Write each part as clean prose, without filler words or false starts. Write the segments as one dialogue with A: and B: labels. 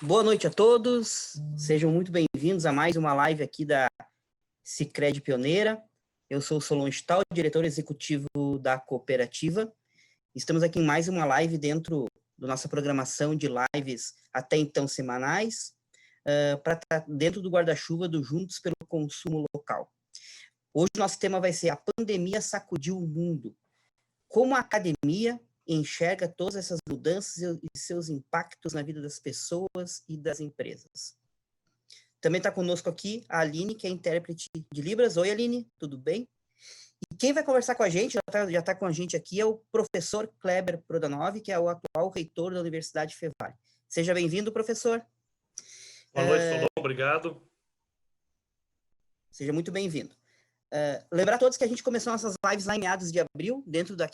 A: Boa noite a todos, sejam muito bem-vindos a mais uma live aqui da Sicredi Pioneira. Eu sou o Solon Stahl, diretor executivo da cooperativa. Estamos aqui em mais uma live dentro da nossa programação de lives até então semanais, para estar dentro do guarda-chuva do Juntos pelo Consumo Local. Hoje o nosso tema vai ser a pandemia sacudiu o mundo. Como a academia enxerga todas essas mudanças e seus impactos na vida das pessoas e das empresas. Também está conosco aqui a Aline, que é intérprete de Libras. Oi, Aline, tudo bem? E quem vai conversar com a gente, já está com a gente aqui, é o professor Kleber Prodanov, que é o atual reitor da Universidade Fevale. Seja bem-vindo, professor.
B: Boa noite, Solon, obrigado.
A: Seja muito bem-vindo. Lembrar a todos que a gente começou nossas lives lá em meados de abril, dentro do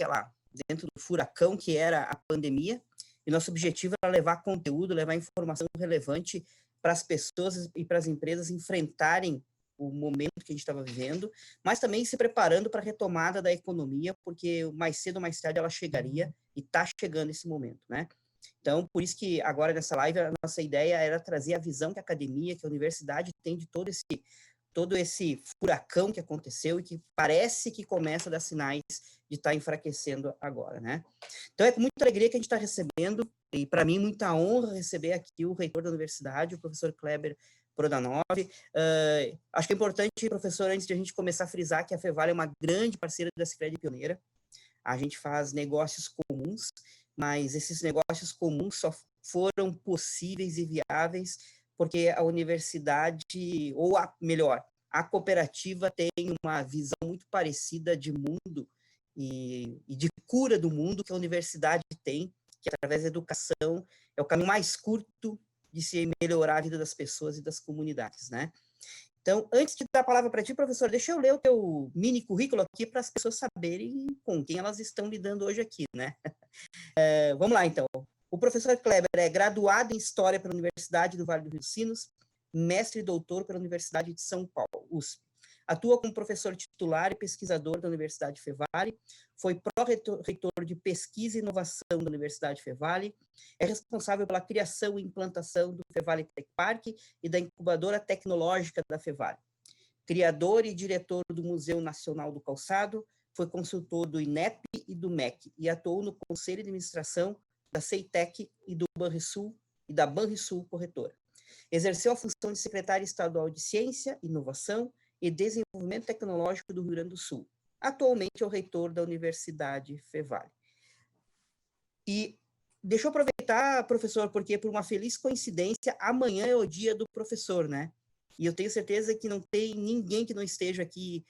A: furacão que era a pandemia, e nosso objetivo era levar conteúdo, levar informação relevante para as pessoas e para as empresas enfrentarem o momento que a gente estava vivendo, mas também se preparando para a retomada da economia, porque mais cedo ou mais tarde ela chegaria, e está chegando esse momento, né? Então, por isso que agora nessa live a nossa ideia era trazer a visão que a academia, que a universidade tem de todo esse furacão que aconteceu e que parece que começa a dar sinais de estar enfraquecendo agora, né? Então, é com muita alegria que a gente está recebendo, e para mim, muita honra receber aqui o reitor da universidade, o professor Kleber Prodanov. Acho que é importante, professor, antes de a gente começar a frisar que a Fevale é uma grande parceira da Sicredi Pioneira. A gente faz negócios comuns, mas esses negócios comuns só foram possíveis e viáveis porque a universidade, ou melhor, a cooperativa tem uma visão muito parecida de mundo e de cura do mundo que a universidade tem, que através da educação é o caminho mais curto de se melhorar a vida das pessoas e das comunidades, né? Então, antes de dar a palavra para ti, professor, deixa eu ler o teu mini currículo aqui para as pessoas saberem com quem elas estão lidando hoje aqui, né? Vamos lá, então. O professor Kleber é graduado em História pela Universidade do Vale do Rio dos Sinos, mestre e doutor pela Universidade de São Paulo, USP. Atua como professor titular e pesquisador da Universidade Fevale, foi pró-reitor de Pesquisa e Inovação da Universidade Fevale, é responsável pela criação e implantação do Fevale Tech Park e da incubadora tecnológica da Fevale. Criador e diretor do Museu Nacional do Calçado, foi consultor do INEP e do MEC e atuou no Conselho de Administração da CEITEC e do Banrisul e da Banrisul Corretora. Exerceu a função de secretário estadual de Ciência, Inovação e Desenvolvimento Tecnológico do Rio Grande do Sul. Atualmente é o reitor da Universidade Fevale. E deixa eu aproveitar, professor, porque por uma feliz coincidência, amanhã é o dia do professor, né? E eu tenho certeza que não tem ninguém que não esteja aqui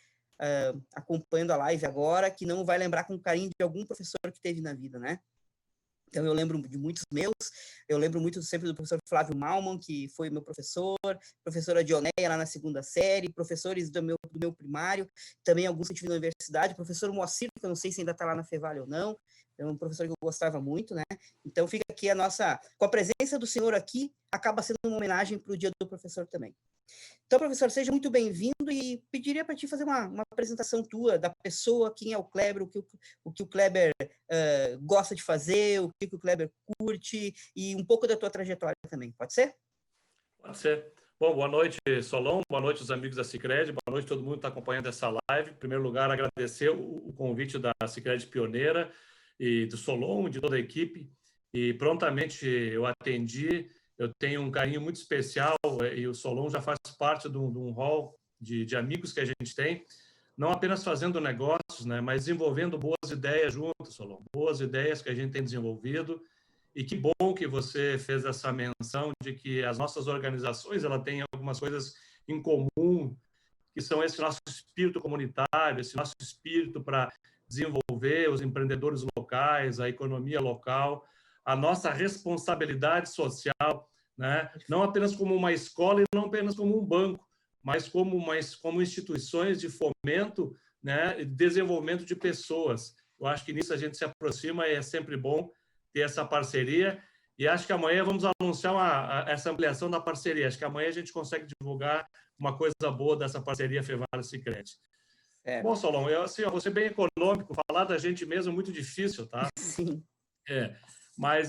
A: acompanhando a live agora que não vai lembrar com carinho de algum professor que teve na vida, né? Então, eu lembro de muitos meus, eu lembro muito sempre do professor Flávio Malman, que foi meu professor, professora Dionéia lá na segunda série, professores do meu primário, também alguns que eu tive na universidade, professor Moacir, que eu não sei se ainda está lá na Fevale ou não, é um professor que eu gostava muito, né? Então, fica aqui com a presença do senhor aqui, acaba sendo uma homenagem para o dia do professor também. Então, professor, seja muito bem-vindo e pediria para ti fazer uma apresentação tua, da pessoa, quem é o Kleber, o que o Kleber gosta de fazer, o que o Kleber curte e um pouco da tua trajetória também. Pode ser?
B: Pode ser. Bom, boa noite, Solon, boa noite os amigos da Sicredi, boa noite todo mundo que está acompanhando essa live. Em primeiro lugar, agradecer o convite da Sicredi Pioneira e do Solon, de toda a equipe, e prontamente eu atendi. Eu tenho um carinho muito especial e o Solon já faz parte de um hall de amigos que a gente tem, não apenas fazendo negócios, né, mas desenvolvendo boas ideias juntos, Solon, boas ideias que a gente tem desenvolvido. E que bom que você fez essa menção de que as nossas organizações ela têm algumas coisas em comum, que são esse nosso espírito comunitário, esse nosso espírito para desenvolver os empreendedores locais, a economia local, a nossa responsabilidade social, né? Não apenas como uma escola e não apenas como um banco, mas como instituições de fomento, né, e desenvolvimento de pessoas. Eu acho que nisso a gente se aproxima e é sempre bom ter essa parceria. E acho que amanhã vamos anunciar essa ampliação da parceria. Acho que amanhã a gente consegue divulgar uma coisa boa dessa parceria Fevale-Sicredi. Bom, Solon, eu vou ser bem econômico, falar da gente mesmo é muito difícil, tá?
A: Sim.
B: Mas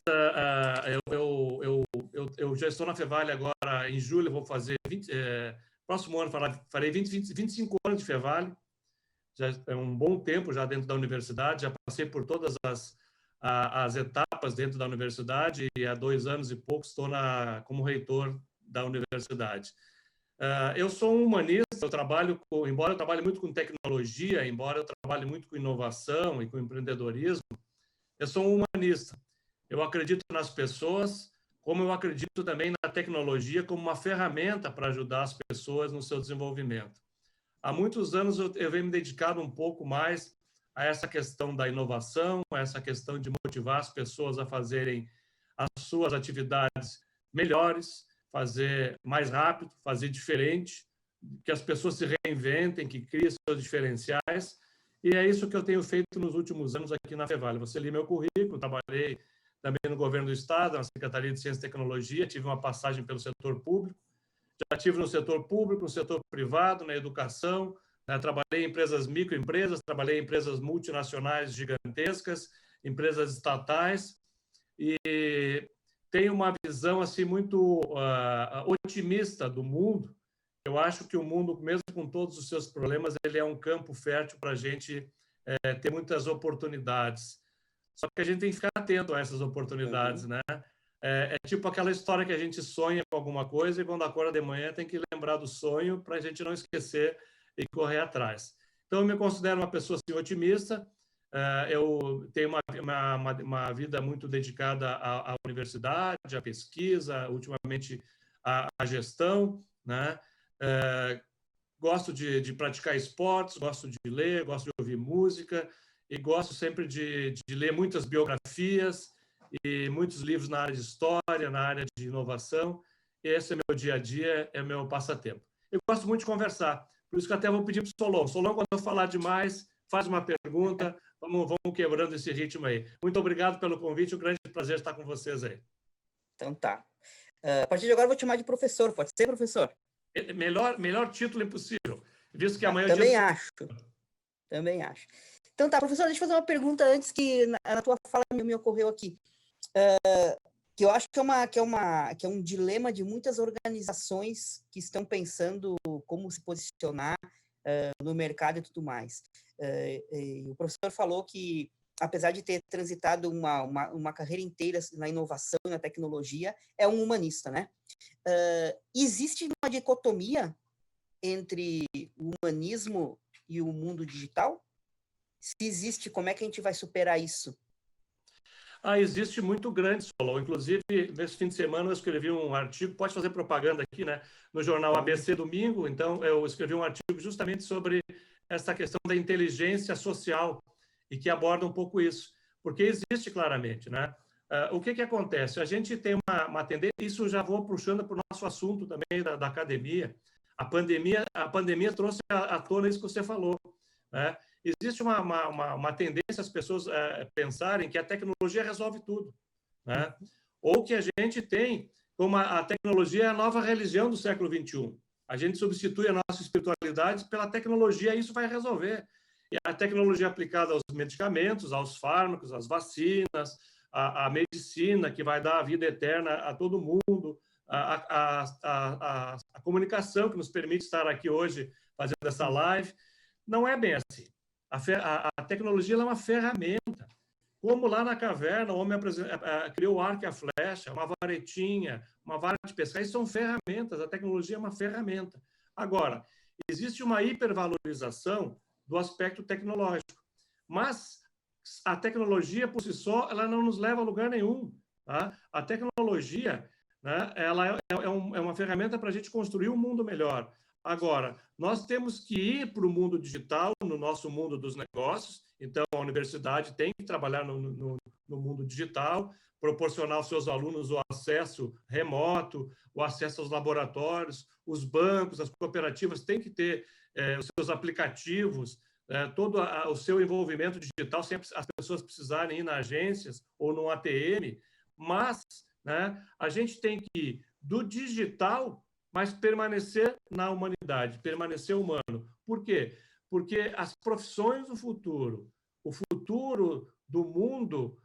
B: eu já estou na Fevale agora, em julho, vou fazer, próximo ano farei 25 anos de Fevale, já é um bom tempo já dentro da universidade, já passei por todas as etapas dentro da universidade e há 2 anos e pouco estou como reitor da universidade. Eu sou um humanista, embora eu trabalhe muito com tecnologia, embora eu trabalhe muito com inovação e com empreendedorismo, eu sou um humanista. Eu acredito nas pessoas, como eu acredito também na tecnologia como uma ferramenta para ajudar as pessoas no seu desenvolvimento. Há muitos anos eu venho me dedicado um pouco mais a essa questão da inovação, a essa questão de motivar as pessoas a fazerem as suas atividades melhores, fazer mais rápido, fazer diferente, que as pessoas se reinventem, que criem seus diferenciais. E é isso que eu tenho feito nos últimos anos aqui na Fevale. Você lê meu currículo, trabalhei também no governo do Estado, na Secretaria de Ciência e Tecnologia, tive uma passagem pelo setor público, já tive no setor público, no setor privado, na educação, trabalhei em empresas microempresas, trabalhei em empresas multinacionais gigantescas, empresas estatais, e tenho uma visão assim muito otimista do mundo. Eu acho que o mundo, mesmo com todos os seus problemas, ele é um campo fértil para a gente ter muitas oportunidades. Só que a gente tem que ficar atento a essas oportunidades, né? É tipo aquela história que a gente sonha com alguma coisa e quando acorda de manhã tem que lembrar do sonho para a gente não esquecer e correr atrás. Então, eu me considero uma pessoa assim, otimista. Eu tenho uma vida muito dedicada à universidade, à pesquisa, ultimamente à gestão, né? Gosto de praticar esportes, gosto de ler, gosto de ouvir música e gosto sempre de ler muitas biografias e muitos livros na área de história, na área de inovação. Esse é meu dia a dia, é meu passatempo. Eu gosto muito de conversar, por isso que até vou pedir para o Solon. Solon, quando eu falar demais, faz uma pergunta, vamos quebrando esse ritmo aí. Muito obrigado pelo convite, um grande prazer estar com vocês aí.
A: Então tá. A partir de agora eu vou te chamar de professor, pode ser, professor?
B: Melhor título impossível, visto que amanhã
A: também acho. Também acho. Então tá, professor, deixa eu fazer uma pergunta antes que na tua fala me ocorreu aqui. Que eu acho que é um dilema de muitas organizações que estão pensando como se posicionar no mercado e tudo mais. O professor falou que, apesar de ter transitado uma carreira inteira na inovação e na tecnologia, é um humanista, né? Existe uma dicotomia entre o humanismo e o mundo digital? Se existe, como é que a gente vai superar isso?
B: Existe muito grande, Solon. Inclusive, nesse fim de semana eu escrevi um artigo, pode fazer propaganda aqui, né? No jornal ABC Domingo. Então, eu escrevi um artigo justamente sobre essa questão da inteligência social e que aborda um pouco isso, porque existe claramente, né? O que acontece? A gente tem uma tendência, isso já vou puxando para o nosso assunto também da academia. A pandemia trouxe à tona isso que você falou, né? Existe uma tendência as pessoas pensarem que a tecnologia resolve tudo, né? Ou que a gente tem como a tecnologia é a nova religião do século XXI. A gente substitui a nossa espiritualidade pela tecnologia e isso vai resolver. E a tecnologia aplicada aos medicamentos, aos fármacos, às vacinas, à medicina, que vai dar a vida eterna a todo mundo, a comunicação que nos permite estar aqui hoje fazendo essa live, não é bem assim. A tecnologia é uma ferramenta. Como lá na caverna, o homem criou o arco e a flecha, uma varetinha, uma vara de pescar, isso são ferramentas, a tecnologia é uma ferramenta. Agora, existe uma hipervalorização do aspecto tecnológico, mas a tecnologia por si só, ela não nos leva a lugar nenhum. Tá? A tecnologia, né, ela é uma ferramenta para a gente construir um mundo melhor. Agora, nós temos que ir para o mundo digital, no nosso mundo dos negócios. Então, a universidade tem que trabalhar no mundo digital, proporcionar aos seus alunos o acesso remoto, o acesso aos laboratórios, os bancos, as cooperativas têm que ter os seus aplicativos, todo o seu envolvimento digital, sem as pessoas precisarem ir nas agências ou no ATM. Mas, né, a gente tem que ir do digital, mas permanecer na humanidade, permanecer humano. Por quê? Porque as profissões do futuro, o futuro do mundo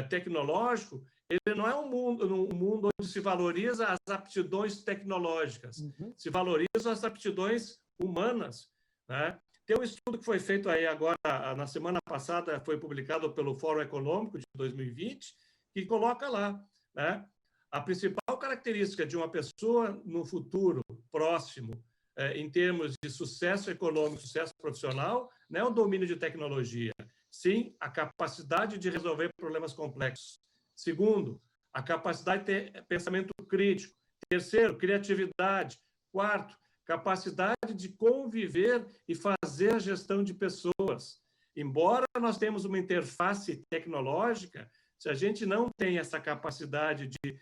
B: tecnológico, ele não é um mundo onde se valoriza as aptidões tecnológicas, se valorizam as aptidões humanas, né? Tem um estudo que foi feito aí agora, na semana passada, foi publicado pelo Fórum Econômico de 2020, que coloca lá, né? A principal característica de uma pessoa no futuro próximo, em termos de sucesso econômico, sucesso profissional, não é o domínio de tecnologia, sim a capacidade de resolver problemas complexos. Segundo, a capacidade de ter pensamento crítico. Terceiro, criatividade. Quarto, capacidade de conviver e fazer a gestão de pessoas. Embora nós tenhamos uma interface tecnológica, se a gente não tem essa capacidade de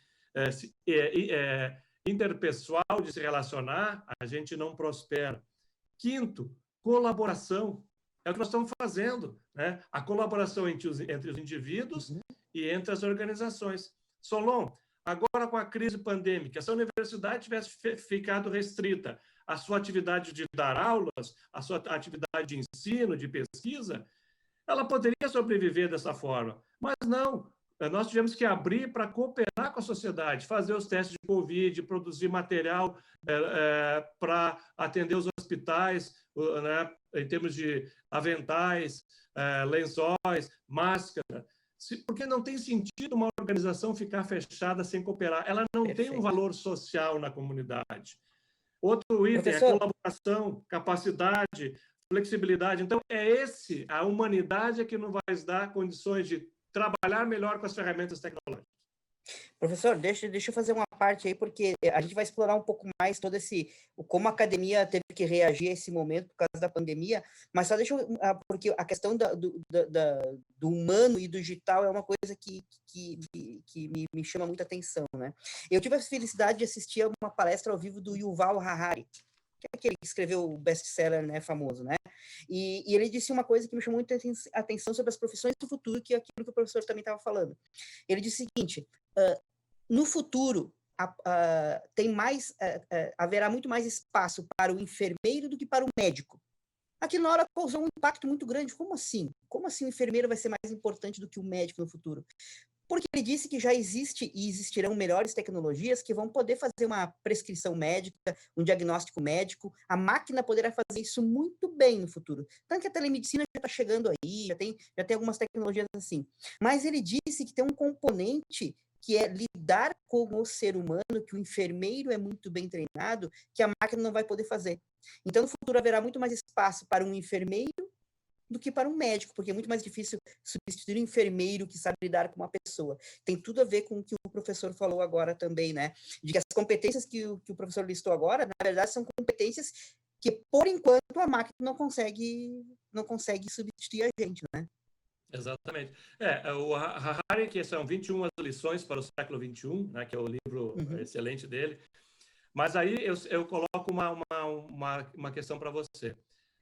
B: interpessoal de se relacionar, a gente não prospera. Quinto, colaboração. É o que nós estamos fazendo, né? A colaboração entre os indivíduos e entre as organizações. Solon, agora com a crise pandêmica, se a universidade tivesse ficado restrita à sua atividade de dar aulas, à sua atividade de ensino, de pesquisa, ela poderia sobreviver dessa forma. Mas não, nós tivemos que abrir para cooperar com a sociedade, fazer os testes de Covid, produzir material para atender os hospitais, né, em termos de aventais, lençóis, máscara. Porque não tem sentido uma organização ficar fechada sem cooperar. Ela não tem um valor social na comunidade. Outro item é colaboração, capacidade, flexibilidade. Então, a humanidade é que nos vai dar condições de trabalhar melhor com as ferramentas tecnológicas.
A: Professor, deixa eu fazer uma parte aí, porque a gente vai explorar um pouco mais todo como a academia teve que reagir a esse momento por causa da pandemia, mas só porque a questão do humano e do digital é uma coisa que me chama muita atenção, né? Eu tive a felicidade de assistir a uma palestra ao vivo do Yuval Harari, que é aquele que escreveu o best-seller, né, famoso, né? E ele disse uma coisa que me chamou muita atenção sobre as profissões do futuro, que é aquilo que o professor também estava falando. Ele disse o seguinte: no futuro, haverá muito mais espaço para o enfermeiro do que para o médico. Aquilo na hora causou um impacto muito grande. Como assim? Como assim o enfermeiro vai ser mais importante do que o médico no futuro? Porque ele disse que já existe e existirão melhores tecnologias que vão poder fazer uma prescrição médica, um diagnóstico médico. A máquina poderá fazer isso muito bem no futuro. Tanto que a telemedicina já está chegando aí, já tem algumas tecnologias assim. Mas ele disse que tem um componente que é lidar com o ser humano, que o enfermeiro é muito bem treinado, que a máquina não vai poder fazer. Então, no futuro, haverá muito mais espaço para um enfermeiro do que para um médico, porque é muito mais difícil substituir um enfermeiro que sabe lidar com uma pessoa. Tem tudo a ver com o que o professor falou agora também, né? De que as competências que o professor listou agora, na verdade, são competências que, por enquanto, a máquina não consegue substituir a gente, né?
B: Exatamente. O Harari, que são 21 lições para o século XXI, né, que é o livro excelente dele. Mas aí eu coloco uma questão para você.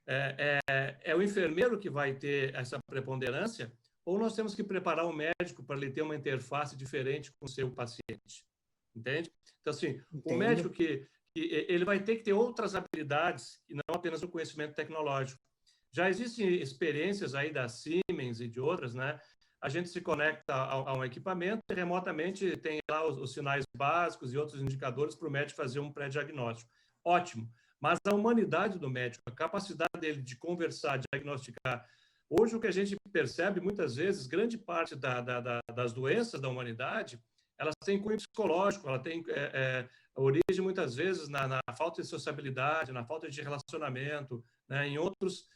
B: É o enfermeiro que vai ter essa preponderância ou nós temos que preparar o médico para ele ter uma interface diferente com o seu paciente? Entende? Então, assim, o médico que ele vai ter que ter outras habilidades e não apenas o conhecimento tecnológico. Já existem experiências aí da Siemens e de outras, né? A gente se conecta a um equipamento e remotamente tem lá os sinais básicos e outros indicadores para o médico fazer um pré-diagnóstico. Ótimo. Mas a humanidade do médico, a capacidade dele de conversar, diagnosticar. Hoje, o que a gente percebe, muitas vezes, grande parte das doenças da humanidade, elas têm cunho psicológico, ela tem origem, muitas vezes, na falta de sociabilidade, na falta de relacionamento, né, em outras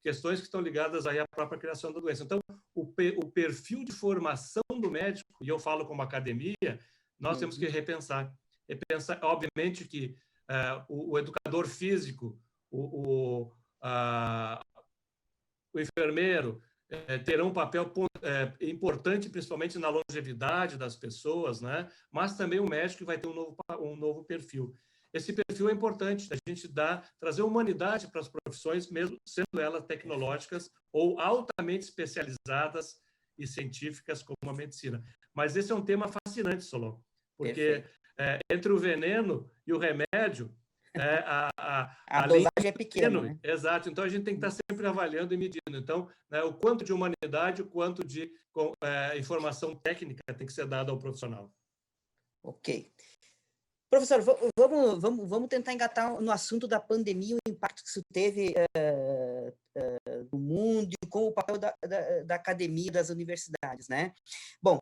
B: questões que estão ligadas aí à própria criação da doença. Então, o perfil de formação do médico, e eu falo como academia, nós temos que repensar. Obviamente que o educador físico, o enfermeiro, terão um papel importante, principalmente na longevidade das pessoas, né? Mas também o médico vai ter um novo perfil. Esse perfil é importante, a gente trazer humanidade para as profissões, mesmo sendo elas tecnológicas ou altamente especializadas e científicas como a medicina. Mas esse é um tema fascinante, Solon, porque entre o veneno e o remédio,
A: A dosagem é pequena, né?
B: Exato. Então, a gente tem que estar sempre avaliando e medindo. Então, né, o quanto de humanidade, o quanto de informação técnica tem que ser dada ao profissional.
A: Ok. Professor, vamos tentar engatar no assunto da pandemia, o impacto que isso teve no mundo e com o papel da academia, das universidades, né? Bom,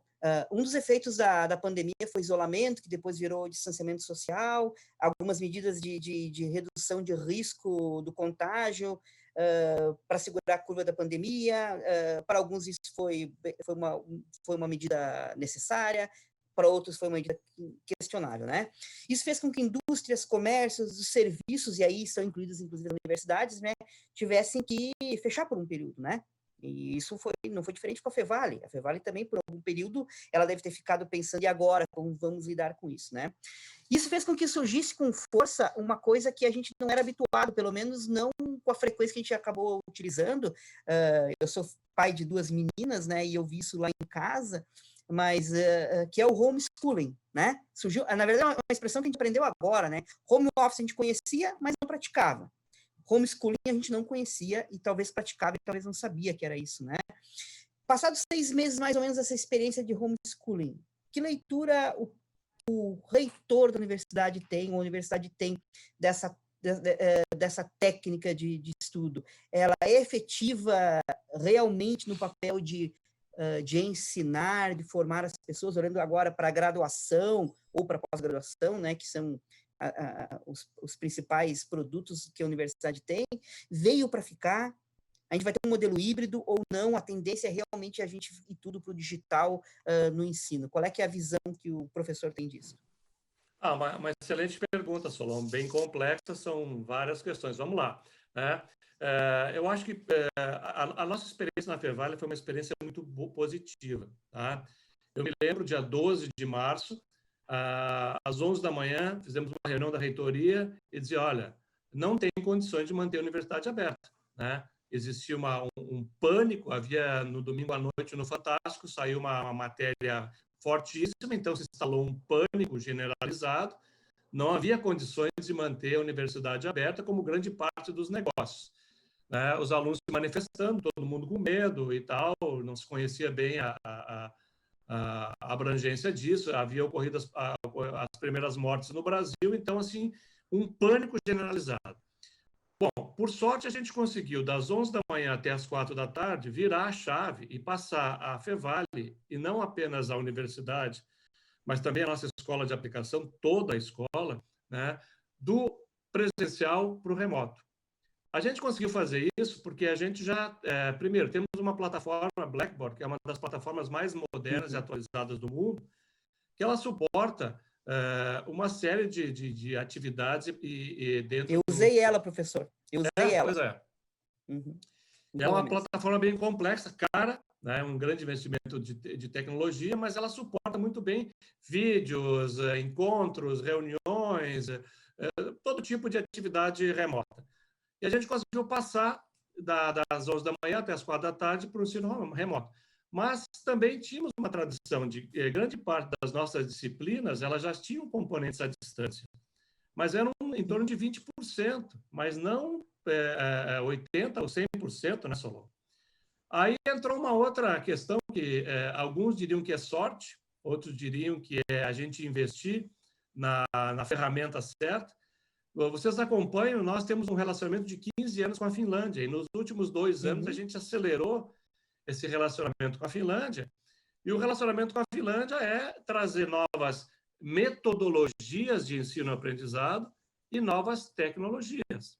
A: um dos efeitos da pandemia foi isolamento, que depois virou distanciamento social, algumas medidas de redução de risco do contágio, para segurar a curva da pandemia, para alguns isso foi uma medida necessária, para outros foi uma medida questionável, né? Isso fez com que indústrias, comércios, os serviços, e aí estão incluídos inclusive as universidades, né, tivessem que fechar por um período, né? E isso não foi diferente com a Fevale. A Fevale também, por algum período, ela deve ter ficado pensando, e agora, como vamos lidar com isso, né? Isso fez com que surgisse com força uma coisa que a gente não era habituado, pelo menos não com a frequência que a gente acabou utilizando. Eu sou pai de 2 meninas, né, e eu vi isso lá em casa, mas que é o homeschooling, né? Surgiu, na verdade, é uma expressão que a gente aprendeu agora, né? Home office a gente conhecia, mas não praticava. Homeschooling a gente não conhecia e talvez praticava e talvez não sabia que era isso, né? Passados 6 meses, mais ou menos, dessa experiência de homeschooling, que leitura o reitor da universidade tem, ou a universidade tem dessa técnica de estudo? Ela é efetiva realmente no papel de ensinar, de formar as pessoas, olhando agora para a graduação ou para a pós-graduação, né, que são os principais produtos que a universidade tem, veio para ficar? A gente vai ter um modelo híbrido ou não? A tendência é realmente a gente ir tudo para o digital no ensino. Qual é que é a visão que o professor tem disso?
B: Uma excelente pergunta, Solon, bem complexa, são várias questões. Vamos lá, né? Eu acho que a nossa experiência na Fevale foi uma experiência muito positiva, tá? Eu me lembro, dia 12 de março, às 11 da manhã, fizemos uma reunião da reitoria e dizia, olha, não tem condições de manter a universidade aberta, né? Existia um pânico, havia no domingo à noite no Fantástico, saiu uma matéria fortíssima, então se instalou um pânico generalizado, não havia condições de manter a universidade aberta como grande parte dos negócios, né? Os alunos se manifestando, todo mundo com medo e tal, não se conhecia bem a abrangência disso, havia ocorrido as primeiras mortes no Brasil, então, assim, um pânico generalizado. Bom, por sorte, a gente conseguiu, das 11 da manhã até as 4 da tarde, virar a chave e passar a Fevale, e não apenas a universidade, mas também a nossa escola de aplicação, toda a escola, né, do presencial para o remoto. A gente conseguiu fazer isso porque a gente já, primeiro, temos uma plataforma Blackboard, que é uma das plataformas mais modernas e atualizadas do mundo, que ela suporta uma série de atividades e dentro...
A: Eu usei ela, professor. Eu usei ela.
B: Pois é. É uma plataforma bem complexa, cara, né? Um grande investimento de tecnologia, mas ela suporta muito bem vídeos, encontros, reuniões, todo tipo de atividade remota. E a gente conseguiu passar das 11 da manhã até as 4 da tarde para o ensino remoto. Mas também tínhamos uma tradição de grande parte das nossas disciplinas, elas já tinham componentes à distância, mas eram em torno de 20%, mas não 80% ou 100%, né, Solon? Aí entrou uma outra questão que alguns diriam que é sorte, outros diriam que é a gente investir na ferramenta certa. Vocês acompanham, nós temos um relacionamento de 15 anos com a Finlândia, e nos últimos 2 anos a gente acelerou esse relacionamento com a Finlândia, e o relacionamento com a Finlândia é trazer novas metodologias de ensino-aprendizado e novas tecnologias.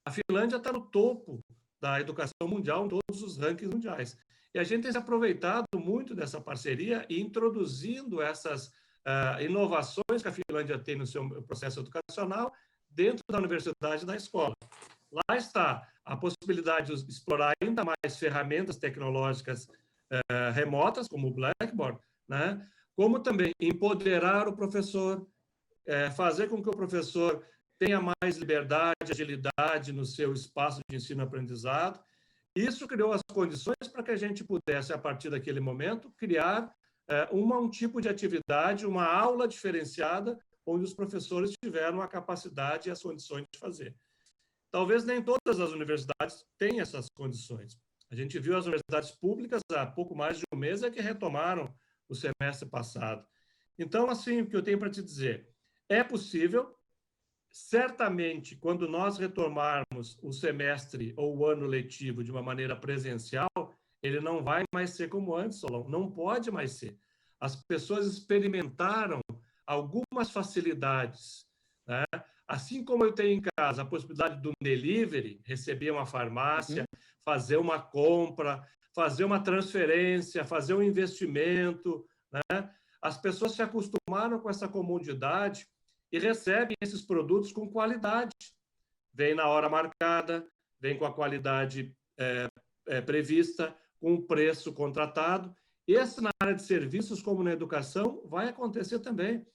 B: A Finlândia está no topo da educação mundial, em todos os rankings mundiais. E a gente tem se aproveitado muito dessa parceria e introduzindo essas inovações que a Finlândia tem no seu processo educacional dentro da universidade e da escola. Lá está a possibilidade de explorar ainda mais ferramentas tecnológicas remotas, como o Blackboard, né? Como também empoderar o professor, fazer com que o professor tenha mais liberdade, agilidade no seu espaço de ensino-aprendizado. Isso criou as condições para que a gente pudesse, a partir daquele momento, criar um tipo de atividade, uma aula diferenciada onde os professores tiveram a capacidade e as condições de fazer. Talvez nem todas as universidades tenham essas condições. A gente viu as universidades públicas há pouco mais de um mês que retomaram o semestre passado. Então, assim, o que eu tenho para te dizer, é possível, certamente, quando nós retomarmos o semestre ou o ano letivo de uma maneira presencial, ele não vai mais ser como antes, Solon, não pode mais ser. As pessoas experimentaram algumas facilidades, né? Assim como eu tenho em casa a possibilidade do delivery, receber uma farmácia, fazer uma compra, fazer uma transferência, fazer um investimento, né? As pessoas se acostumaram com essa comodidade e recebem esses produtos com qualidade. Vem na hora marcada, vem com a qualidade prevista, com o preço contratado. Esse, na área de serviços, como na educação, vai acontecer também.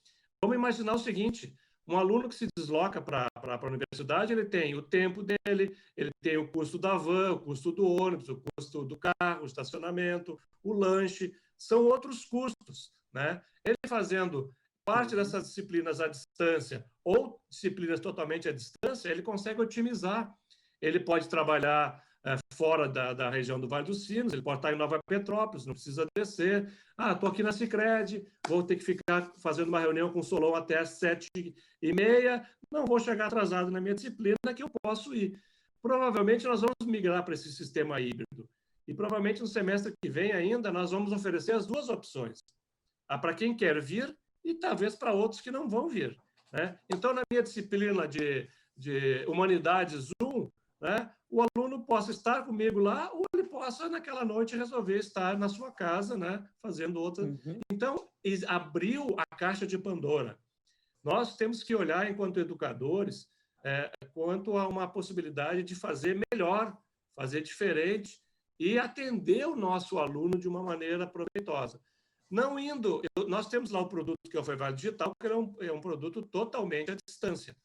B: Vamos imaginar o seguinte, um aluno que se desloca para a universidade, ele tem o tempo dele, ele tem o custo da van, o custo do ônibus, o custo do carro, o estacionamento, o lanche, são outros custos, né? Ele fazendo parte dessas disciplinas à distância ou disciplinas totalmente à distância, ele consegue otimizar. Ele pode trabalhar fora da região do Vale dos Sinos, ele pode estar em Nova Petrópolis, não precisa descer. Estou aqui na Sicredi, vou ter que ficar fazendo uma reunião com o Solon até às 7h30, não vou chegar atrasado na minha disciplina, que eu posso ir. Provavelmente nós vamos migrar para esse sistema híbrido. E provavelmente no semestre que vem ainda nós vamos oferecer as duas opções. Para quem quer vir e talvez para outros que não vão vir, né? Então, na minha disciplina de Humanidades 1, né, o aluno possa estar comigo lá ou ele possa, naquela noite, resolver estar na sua casa, né, fazendo outra. Então, abriu a caixa de Pandora. Nós temos que olhar, enquanto educadores, quanto a uma possibilidade de fazer melhor, fazer diferente e atender o nosso aluno de uma maneira proveitosa. Não indo... nós temos lá o produto que é o Fevale Digital, que é um produto totalmente à distância.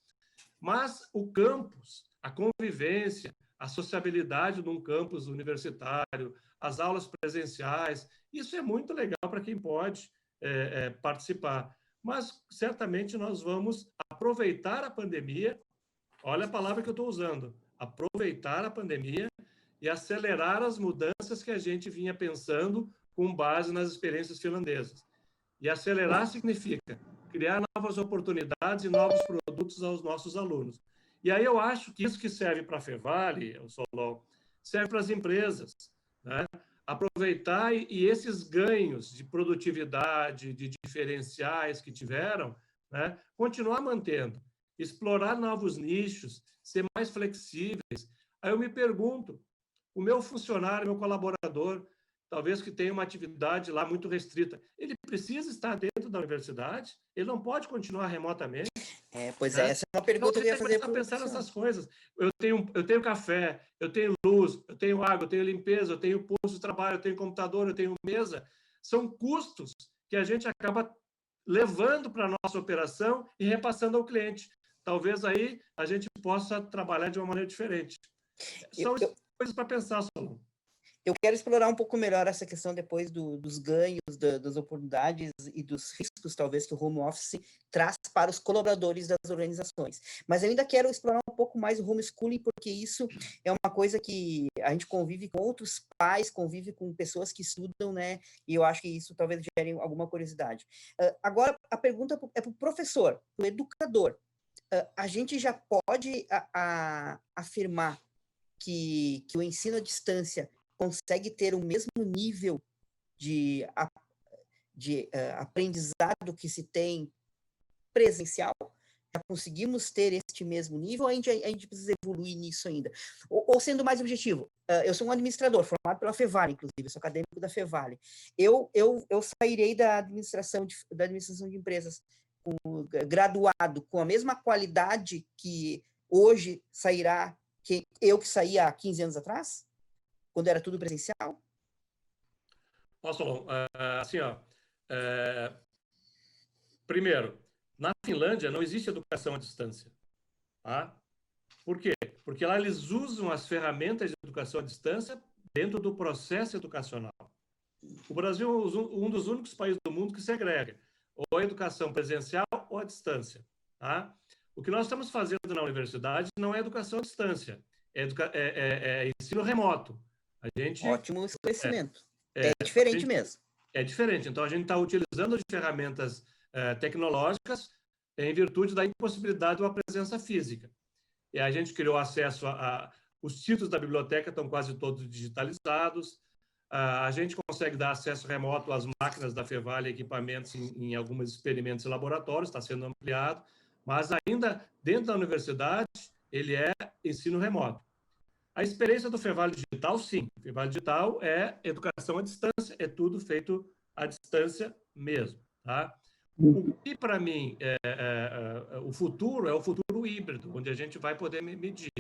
B: Mas o campus, a convivência, a sociabilidade num campus universitário, as aulas presenciais, isso é muito legal para quem pode participar. Mas, certamente, nós vamos aproveitar a pandemia, olha a palavra que eu estou usando, aproveitar a pandemia e acelerar as mudanças que a gente vinha pensando com base nas experiências finlandesas. E acelerar significa criar novas oportunidades e novos produtos aos nossos alunos. E aí eu acho que isso que serve para a Fevale, o Solon, serve para as empresas, né? Aproveitar e esses ganhos de produtividade, de diferenciais que tiveram, né? Continuar mantendo, explorar novos nichos, ser mais flexíveis. Aí eu me pergunto, o meu funcionário, meu colaborador, talvez que tenha uma atividade lá muito restrita, ele precisa estar dentro da universidade? Ele não pode continuar remotamente?
A: Pois é, essa é uma pergunta que eu ia fazer
B: para pensar nessas coisas. Eu tenho café, eu tenho luz, eu tenho água, eu tenho limpeza, eu tenho posto de trabalho, eu tenho computador, eu tenho mesa. São custos que a gente acaba levando para a nossa operação e repassando ao cliente. Talvez aí a gente possa trabalhar de uma maneira diferente. São coisas para pensar, Solon.
A: Eu quero explorar um pouco melhor essa questão depois dos ganhos, das oportunidades e dos riscos, talvez, que o home office traz para os colaboradores das organizações. Mas eu ainda quero explorar um pouco mais o homeschooling, porque isso é uma coisa que a gente convive com outros pais, convive com pessoas que estudam, né? E eu acho que isso talvez gere alguma curiosidade. Agora, a pergunta é para o professor, para o educador. A gente já pode afirmar que o ensino à distância consegue ter o mesmo nível de aprendizado que se tem presencial? Já conseguimos ter este mesmo nível ou a gente precisa evoluir nisso ainda? Ou sendo mais objetivo, eu sou um administrador, formado pela Fevale, inclusive, sou acadêmico da Fevale. Eu sairei da administração de empresas graduado com a mesma qualidade que hoje sairá, que eu que saí há 15 anos atrás? Quando era tudo presencial?
B: Nossa, Solon, assim, primeiro, na Finlândia não existe educação à distância. Tá? Por quê? Porque lá eles usam as ferramentas de educação à distância dentro do processo educacional. O Brasil é um dos únicos países do mundo que segrega. ou a educação presencial ou à distância. Tá? O que nós estamos fazendo na universidade não é educação à distância, é ensino remoto. A gente,
A: Ótimo esclarecimento. É diferente mesmo.
B: É diferente. Então, a gente está utilizando de ferramentas tecnológicas em virtude da impossibilidade de uma presença física. E a gente criou acesso os títulos da biblioteca estão quase todos digitalizados. A gente consegue dar acesso remoto às máquinas da Fevale, equipamentos em alguns experimentos e laboratórios, está sendo ampliado, mas ainda dentro da universidade, ele é ensino remoto. A experiência do Fevale Digital, sim. O Fevale Digital é educação à distância, é tudo feito à distância mesmo. Tá? O que, para mim, o futuro é o futuro híbrido, onde a gente vai poder medir.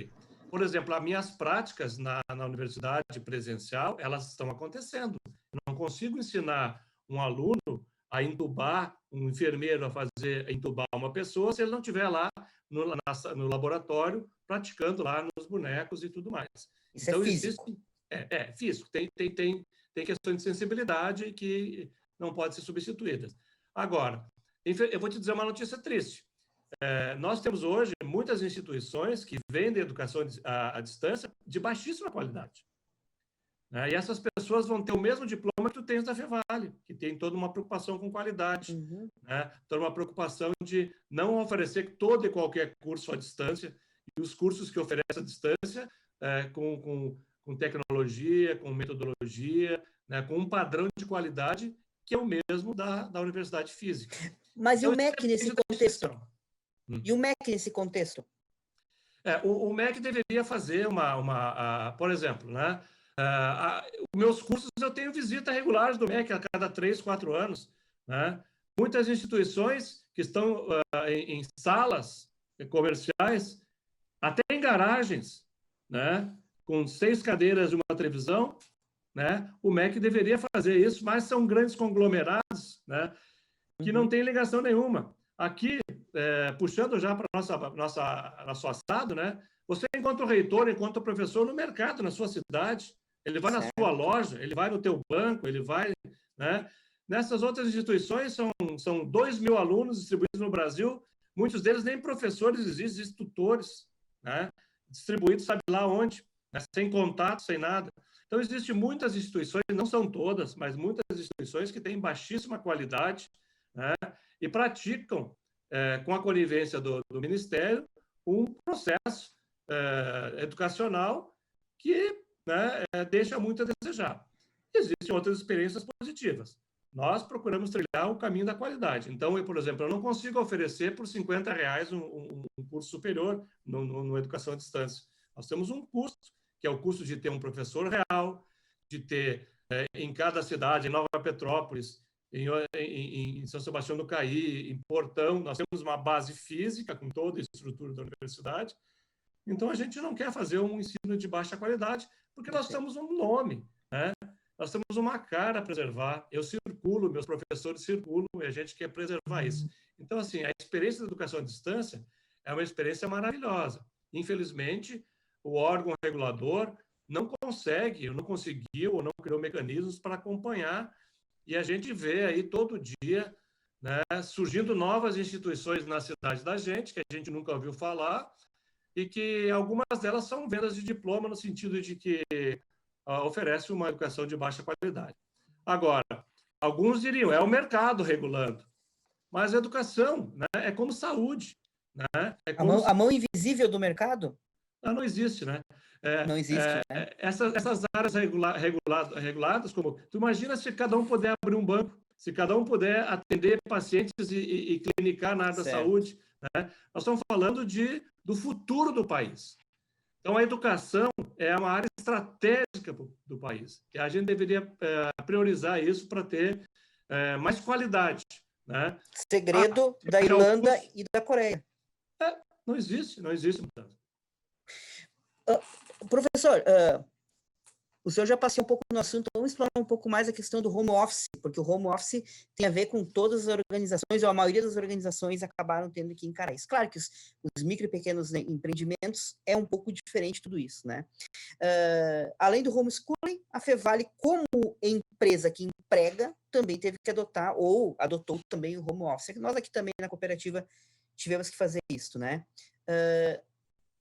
B: Por exemplo, as minhas práticas na universidade presencial, elas estão acontecendo. Eu não consigo ensinar um aluno a intubar, um enfermeiro a intubar uma pessoa, se ele não estiver lá no laboratório, praticando lá nos bonecos e tudo mais.
A: Isso então, é físico.
B: Físico. Tem questões de sensibilidade que não podem ser substituídas. Agora, eu vou te dizer uma notícia triste. Nós temos hoje muitas instituições que vendem educação à distância de baixíssima qualidade. E essas pessoas vão ter o mesmo diploma que tu tens da Fevale, que tem toda uma preocupação com qualidade, toda uma preocupação de não oferecer todo e qualquer curso à distância, e os cursos que oferece à distância com tecnologia, com metodologia, com um padrão de qualidade que é o mesmo da universidade física.
A: Mas então, e o MEC nesse contexto? E o MEC nesse contexto?
B: O MEC deveria fazer por exemplo, os meus cursos eu tenho visita regulares do MEC a cada 3, 4 anos. Muitas instituições que estão em salas comerciais, até em garagens, com 6 cadeiras e uma televisão, o MEC deveria fazer isso, mas são grandes conglomerados que não têm ligação nenhuma. Aqui, puxando já para nosso assado, você encontra o reitor, encontra o professor no mercado, na sua cidade, ele vai na sua loja, ele vai no teu banco, ele vai... Nessas outras instituições, são 2.000 alunos distribuídos no Brasil, muitos deles nem professores existem tutores, distribuídos sabe lá onde, sem contato, sem nada. Então, existem muitas instituições, não são todas, mas muitas instituições que têm baixíssima qualidade, e praticam, com a conivência do Ministério, um processo educacional que deixa muito a desejar. Existem outras experiências positivas. Nós procuramos trilhar o caminho da qualidade. Então, por exemplo, eu não consigo oferecer por R$50 um curso superior no Educação à Distância. Nós temos um custo, que é o custo de ter um professor real, de ter em cada cidade, em Nova Petrópolis, em São Sebastião do Caí, em Portão, nós temos uma base física com toda a estrutura da universidade. Então, a gente não quer fazer um ensino de baixa qualidade, porque nós temos um nome, nós temos uma cara a preservar. Eu circulo, meus professores circulam, e a gente quer preservar isso. Então, assim, a experiência da educação à distância é uma experiência maravilhosa. Infelizmente, o órgão regulador não conseguiu ou não criou mecanismos para acompanhar, e a gente vê aí todo dia surgindo novas instituições na cidade da gente, que a gente nunca ouviu falar, e que algumas delas são vendas de diploma no sentido de que oferece uma educação de baixa qualidade. Agora, alguns diriam, é o mercado regulando, mas a educação é como saúde.
A: A mão invisível do mercado?
B: Não existe,
A: não existe,
B: Essas áreas reguladas, como... Tu imagina se cada um puder abrir um banco, se cada um puder atender pacientes e clinicar na área da saúde. Nós estamos falando do futuro do país. Então, a educação é uma área estratégica do país. E a gente deveria priorizar isso para ter mais qualidade.
A: Segredo da Irlanda e da Coreia.
B: Não existe mudança.
A: Professor, O senhor já passou um pouco no assunto, vamos explorar um pouco mais a questão do home office, porque o home office tem a ver com todas as organizações, ou a maioria das organizações acabaram tendo que encarar isso. Claro que os micro e pequenos empreendimentos é um pouco diferente de tudo isso, né? Além do homeschooling, a Fevale, como empresa que emprega, também teve que adotar, ou adotou também o home office. Nós aqui também na cooperativa tivemos que fazer isso, né?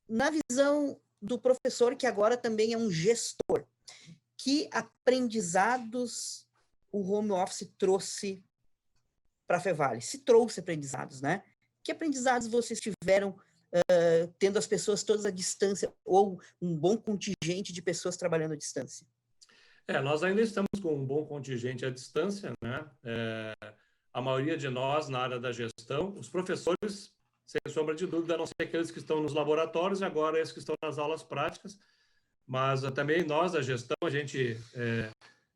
A: Na visão do professor, que agora também é um gestor, que aprendizados o home office trouxe para a Fevale? Se trouxe aprendizados, né? Que aprendizados vocês tiveram tendo as pessoas todas à distância, ou um bom contingente de pessoas trabalhando à distância?
B: Nós ainda estamos com um bom contingente à distância, né? A maioria de nós na área da gestão, os professores, sem sombra de dúvida, a não ser aqueles que estão nos laboratórios e agora esses que estão nas aulas práticas, mas também nós, da gestão, a gente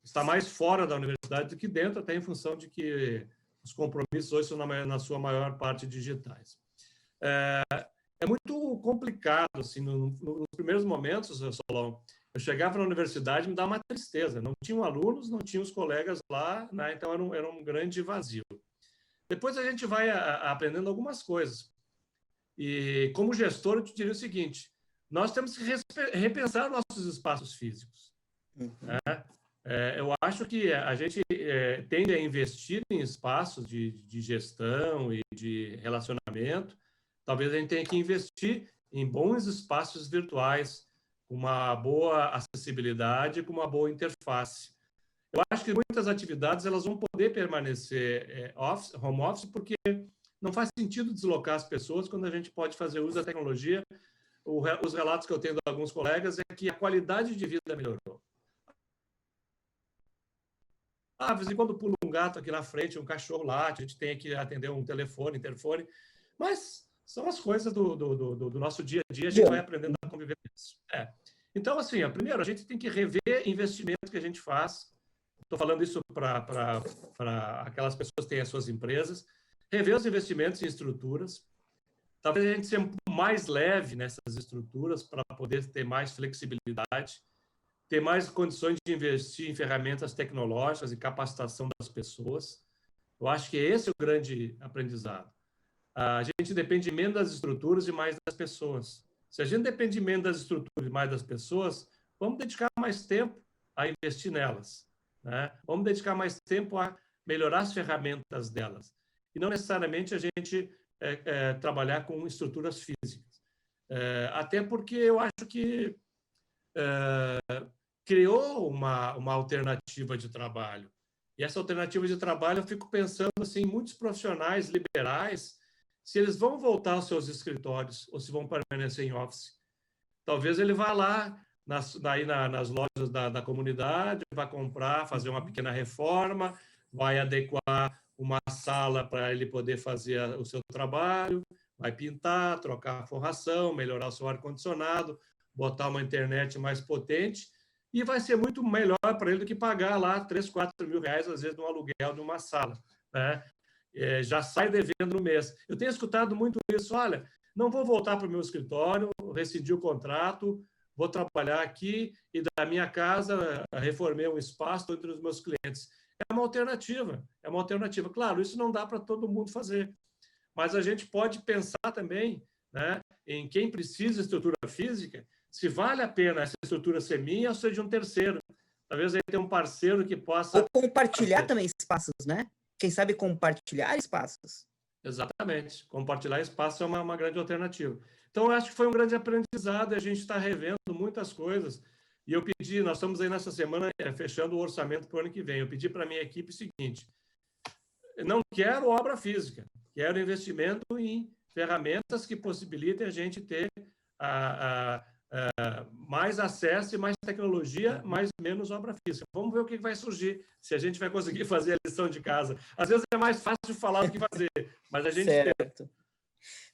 B: está mais fora da universidade do que dentro, até em função de que os compromissos hoje são, na sua maior parte, digitais. É muito complicado, assim, nos primeiros momentos, Solon, eu chegava na universidade e me dava uma tristeza. Não tinham alunos, não tinham os colegas lá, né? Então era um grande vazio. Depois a gente vai aprendendo algumas coisas. E como gestor, eu te diria o seguinte, nós temos que repensar nossos espaços físicos. Né? Eu acho que a gente tende a investir em espaços de gestão e de relacionamento. Talvez a gente tenha que investir em bons espaços virtuais, com uma boa acessibilidade, com uma boa interface. Eu acho que muitas atividades elas vão poder permanecer home office, porque não faz sentido deslocar as pessoas quando a gente pode fazer uso da tecnologia. Os relatos que eu tenho de alguns colegas é que a qualidade de vida melhorou. De vez em quando pula um gato aqui na frente, um cachorro late, a gente tem que atender um telefone, interfone, mas são as coisas do nosso dia a dia, a gente vai aprendendo a conviver com isso. Então, assim, primeiro, a gente tem que rever investimentos que a gente faz. Estou falando isso para aquelas pessoas que têm as suas empresas. Rever os investimentos em estruturas. Talvez a gente seja mais leve nessas estruturas para poder ter mais flexibilidade, ter mais condições de investir em ferramentas tecnológicas e capacitação das pessoas. Eu acho que esse é o grande aprendizado. A gente depende menos das estruturas e mais das pessoas. Se a gente depende menos das estruturas e mais das pessoas, vamos dedicar mais tempo a investir nelas, né? Vamos dedicar mais tempo a melhorar as ferramentas delas. E não necessariamente a gente trabalhar com estruturas físicas. Até porque eu acho que criou uma alternativa de trabalho. E essa alternativa de trabalho, eu fico pensando assim, muitos profissionais liberais, se eles vão voltar aos seus escritórios ou se vão permanecer em office. Talvez ele vá lá nas lojas da comunidade, vai comprar, fazer uma pequena reforma, vai adequar uma sala para ele poder fazer o seu trabalho, vai pintar, trocar a forração, melhorar o seu ar-condicionado, botar uma internet mais potente, e vai ser muito melhor para ele do que pagar lá 3, 4 mil reais, às vezes, no aluguel de uma sala, né? Já sai devendo no mês. Eu tenho escutado muito isso, olha, não vou voltar para o meu escritório, rescindi o contrato, vou trabalhar aqui e da minha casa reformei um espaço entre os meus clientes. É uma alternativa. Claro, isso não dá para todo mundo fazer, mas a gente pode pensar também, né, em quem precisa de estrutura física, se vale a pena essa estrutura ser minha ou ser de um terceiro. Talvez aí tenha um parceiro que possa...
A: Ou compartilhar também espaços, né? Quem sabe compartilhar espaços.
B: Exatamente. Compartilhar espaço é uma grande alternativa. Então, eu acho que foi um grande aprendizado e a gente está revendo muitas coisas. E eu pedi, nós estamos aí nessa semana fechando o orçamento para o ano que vem. Eu pedi para a minha equipe o seguinte: não quero obra física, quero investimento em ferramentas que possibilitem a gente ter mais acesso e mais tecnologia, mas menos obra física. Vamos ver o que vai surgir, se a gente vai conseguir fazer a lição de casa. Às vezes é mais fácil falar do que fazer, mas a gente
A: tenta.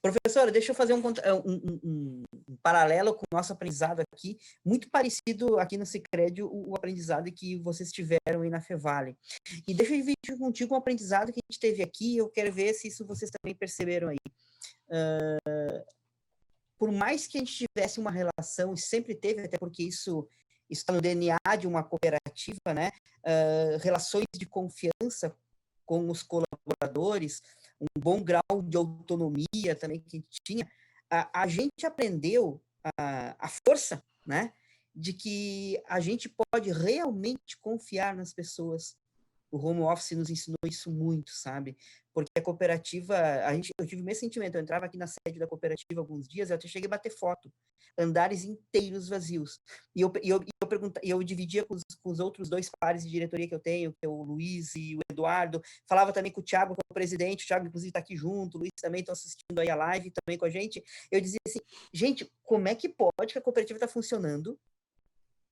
A: Professora, deixa eu fazer um paralelo com o nosso aprendizado aqui, muito parecido aqui no Sicredi, o aprendizado que vocês tiveram aí na Fevale. E deixa eu dividir contigo um aprendizado que a gente teve aqui, eu quero ver se isso vocês também perceberam aí. Por mais que a gente tivesse uma relação, e sempre teve, até porque isso está no DNA de uma cooperativa, né? Relações de confiança com os colaboradores, um bom grau de autonomia também que a gente tinha, a gente aprendeu a força, né? De que a gente pode realmente confiar nas pessoas. O home office nos ensinou isso muito, sabe? Porque a cooperativa, eu tive o mesmo sentimento, eu entrava aqui na sede da cooperativa alguns dias, eu até cheguei a bater foto, andares inteiros vazios. E eu dividia com os outros 2 pares de diretoria que eu tenho, que é o Luiz e o Eduardo, falava também com o Thiago, que é o presidente, o Thiago, inclusive, está aqui junto, o Luiz também está assistindo aí a live também com a gente. Eu dizia assim, gente, como é que pode que a cooperativa está funcionando,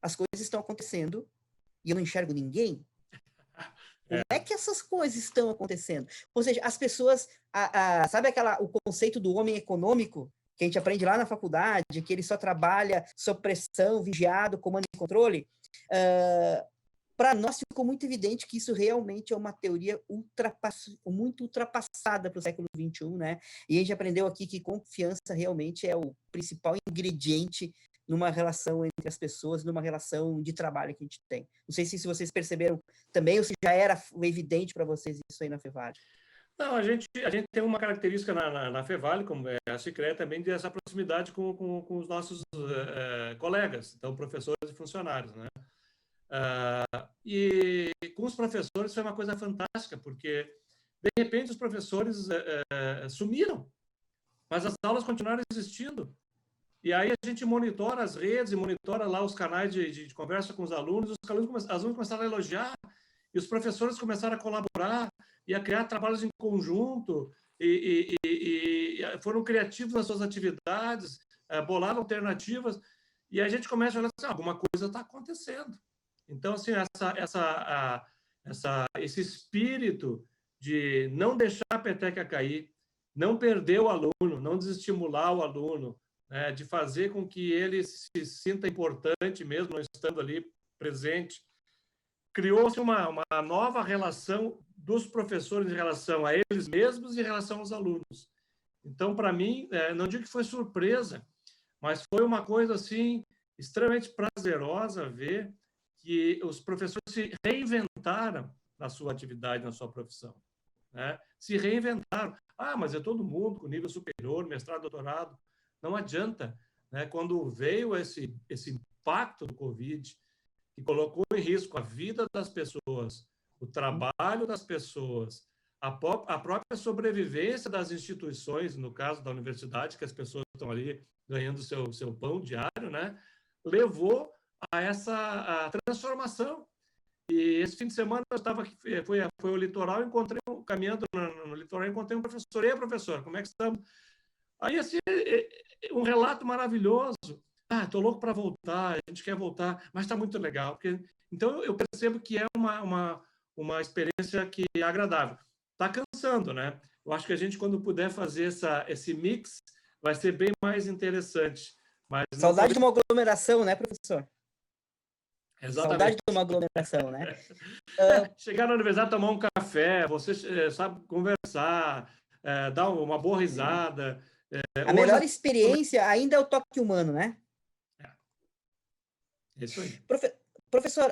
A: as coisas estão acontecendo, e eu não enxergo ninguém? Como é que essas coisas estão acontecendo? Ou seja, as pessoas, sabe o conceito do homem econômico, que a gente aprende lá na faculdade, que ele só trabalha sob pressão, vigiado, comando e controle? Para nós ficou muito evidente que isso realmente é uma teoria muito ultrapassada para o século XXI, né? E a gente aprendeu aqui que confiança realmente é o principal ingrediente numa relação entre as pessoas, numa relação de trabalho que a gente tem. Não sei se vocês perceberam também, ou se já era evidente para vocês isso aí na Fevale.
B: Não, a gente tem uma característica na Fevale, como é a Sicredi, também dessa proximidade com os nossos colegas, então professores e funcionários, né? E com os professores foi uma coisa fantástica, porque de repente os professores sumiram, mas as aulas continuaram existindo. E aí a gente monitora as redes e monitora lá os canais de conversa com os alunos. Os alunos começaram a elogiar e os professores começaram a colaborar e a criar trabalhos em conjunto e foram criativos nas suas atividades, bolaram alternativas e a gente começa a olhar assim, alguma coisa está acontecendo. Então, assim, esse espírito de não deixar a peteca cair, não perder o aluno, não desestimular o aluno, né, de fazer com que ele se sinta importante mesmo não estando ali presente. Criou-se uma nova relação dos professores em relação a eles mesmos e em relação aos alunos. Então, para mim, não digo que foi surpresa, mas foi uma coisa assim extremamente prazerosa ver que os professores se reinventaram na sua atividade, na sua profissão, né? Se reinventaram. Mas é todo mundo com nível superior, mestrado, doutorado. Não adianta, né? Quando veio esse impacto do Covid, que colocou em risco a vida das pessoas, o trabalho das pessoas, a própria sobrevivência das instituições, no caso da universidade, que as pessoas estão ali ganhando seu pão diário, né? Levou a essa transformação. E esse fim de semana eu estava aqui, foi o litoral, caminhando no litoral, encontrei um professor. E aí, professor, como é que estamos? Aí, assim, um relato maravilhoso. Estou louco para voltar, a gente quer voltar, mas está muito legal. Então, eu percebo que é uma experiência que é agradável. Está cansando, né? Eu acho que a gente, quando puder fazer esse mix, vai ser bem mais interessante. Mas
A: saudade de uma aglomeração, né, professor?
B: Exatamente.
A: Saudade de uma aglomeração, né?
B: Chegar na universidade, tomar um café, você sabe conversar, dar uma boa risada.
A: A melhor experiência ainda é o toque humano, né?
B: É isso aí.
A: Professor,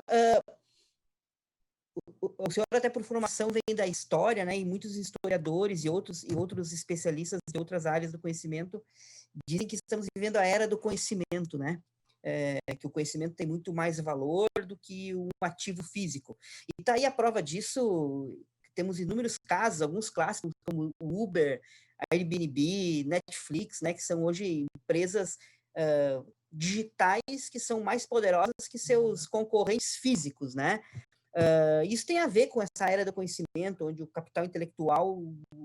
A: o senhor até por formação vem da história, né? E muitos historiadores e outros especialistas de outras áreas do conhecimento dizem que estamos vivendo a era do conhecimento, né? Que o conhecimento tem muito mais valor do que um ativo físico. E tá aí a prova disso, temos inúmeros casos, alguns clássicos, como o Uber, a Airbnb, Netflix, né, que são hoje empresas digitais que são mais poderosas que seus concorrentes físicos, né? Isso tem a ver com essa era do conhecimento, onde o capital intelectual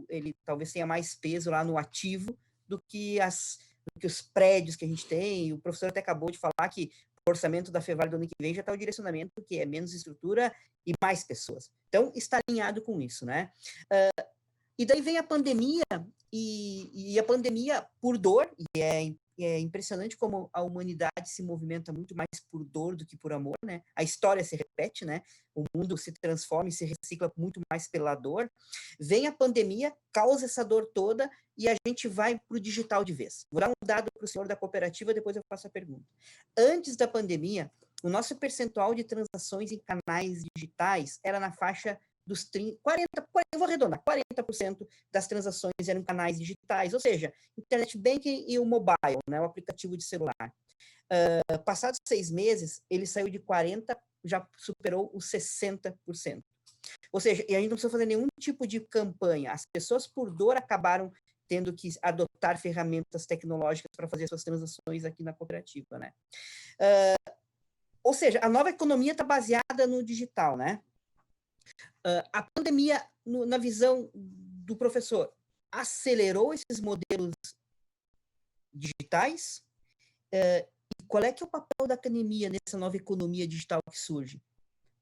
A: ele talvez tenha mais peso lá no ativo do que os prédios que a gente tem. O professor até acabou de falar que o orçamento da Fevale do ano que vem já está o direcionamento, que é menos estrutura e mais pessoas. Então, está alinhado com isso, né? E daí vem a pandemia E a pandemia, por dor, e é impressionante como a humanidade se movimenta muito mais por dor do que por amor, né? A história se repete, né? O mundo se transforma e se recicla muito mais pela dor. Vem a pandemia, causa essa dor toda e a gente vai para o digital de vez. Vou dar um dado para o senhor da cooperativa, depois eu faço a pergunta. Antes da pandemia, o nosso percentual de transações em canais digitais era na faixa dos 30, 40, eu vou arredondar, 40% das transações eram em canais digitais, ou seja, internet banking e o mobile, né, o aplicativo de celular. Passados 6 meses, ele saiu de 40%, já superou os 60%. Ou seja, e a gente não precisa fazer nenhum tipo de campanha. As pessoas, por dor, acabaram tendo que adotar ferramentas tecnológicas para fazer suas transações aqui na cooperativa, né? Ou seja, a nova economia está baseada no digital, né? A pandemia, na visão do professor, acelerou esses modelos digitais? E qual é que é o papel da academia nessa nova economia digital que surge?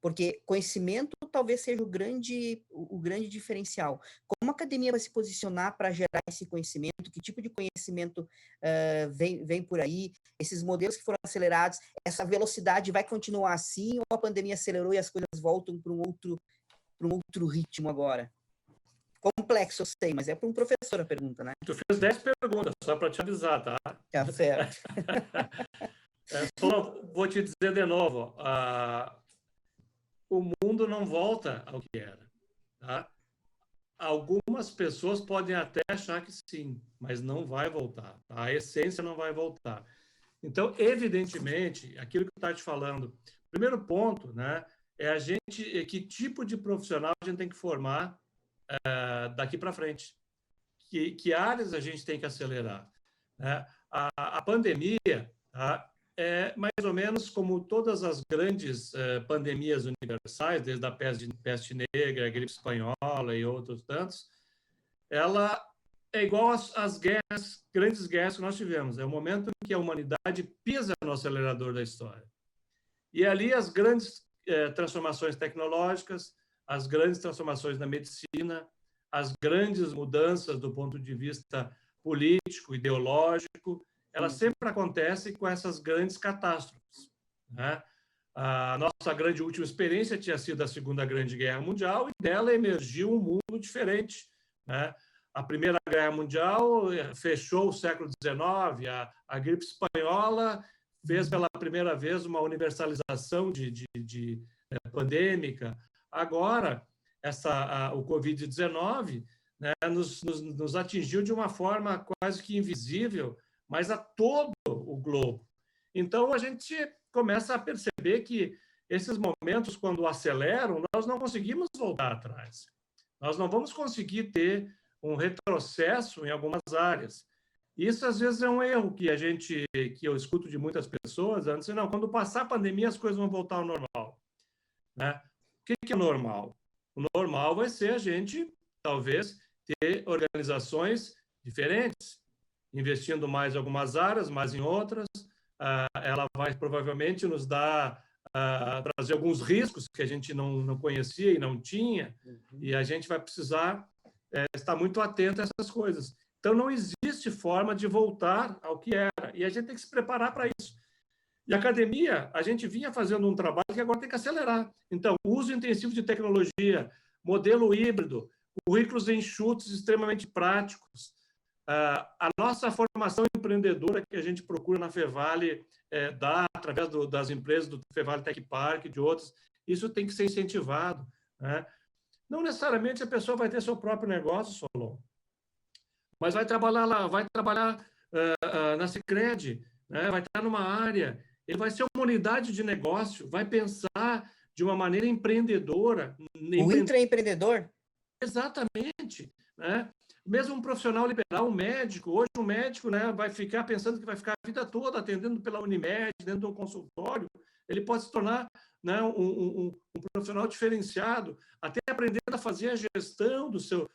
A: Porque conhecimento talvez seja o grande diferencial. Como a academia vai se posicionar para gerar esse conhecimento? Que tipo de conhecimento vem por aí? Esses modelos que foram acelerados, essa velocidade vai continuar assim? Ou a pandemia acelerou e as coisas voltam para um outro ritmo agora? Complexo, eu sei, mas é para um professor a pergunta, né?
B: Tu fez 10 perguntas, só para te avisar, tá?
A: Tá certo.
B: Só vou te dizer de novo, o mundo não volta ao que era, tá? Algumas pessoas podem até achar que sim, mas não vai voltar, tá? A essência não vai voltar. Então, evidentemente, aquilo que eu estava te falando, primeiro ponto, né, que tipo de profissional a gente tem que formar daqui para frente. Que áreas a gente tem que acelerar, né? A pandemia, tá, é mais ou menos como todas as grandes pandemias universais, desde a peste negra, a gripe espanhola e outros tantos, ela é igual às guerras, grandes guerras que nós tivemos. É o momento em que a humanidade pisa no acelerador da história. E ali as grandes transformações tecnológicas, as grandes transformações na medicina, as grandes mudanças do ponto de vista político, ideológico, elas sempre acontecem com essas grandes catástrofes, né? A nossa grande última experiência tinha sido a Segunda Grande Guerra Mundial e dela emergiu um mundo diferente, né? A Primeira Guerra Mundial fechou o século XIX, a gripe espanhola fez pela primeira vez uma universalização de pandêmica. Agora, o Covid-19, né, nos atingiu de uma forma quase que invisível, mas a todo o globo. Então, a gente começa a perceber que esses momentos, quando aceleram, nós não conseguimos voltar atrás. Nós não vamos conseguir ter um retrocesso em algumas áreas. Isso, às vezes, é um erro que eu escuto de muitas pessoas, antes, não, quando passar a pandemia, as coisas vão voltar ao normal, né? O que é normal? O normal vai ser a gente, talvez, ter organizações diferentes, investindo mais em algumas áreas, mais em outras. Ela vai provavelmente nos dar, trazer alguns riscos que a gente não conhecia e não tinha, e a gente vai precisar estar muito atento a essas coisas. Então, não existe forma de voltar ao que era, e a gente tem que se preparar para isso. E a academia, a gente vinha fazendo um trabalho que agora tem que acelerar. Então, uso intensivo de tecnologia, modelo híbrido, currículos enxutos extremamente práticos. A nossa formação empreendedora que a gente procura na Fevale dá através das empresas do Fevale Tech Park, de outros, isso tem que ser incentivado, né? Não necessariamente a pessoa vai ter seu próprio negócio, Solon, mas vai trabalhar lá, vai trabalhar na Sicredi, né? Vai estar numa área, ele vai ser uma unidade de negócio, vai pensar de uma maneira empreendedora.
A: O intraempreendedor?
B: Exatamente, né? Mesmo um profissional liberal, um médico, hoje um médico, né, vai ficar pensando que vai ficar a vida toda atendendo pela Unimed, dentro de um consultório, ele pode se tornar, né, um profissional diferenciado, até aprendendo a fazer a gestão do seu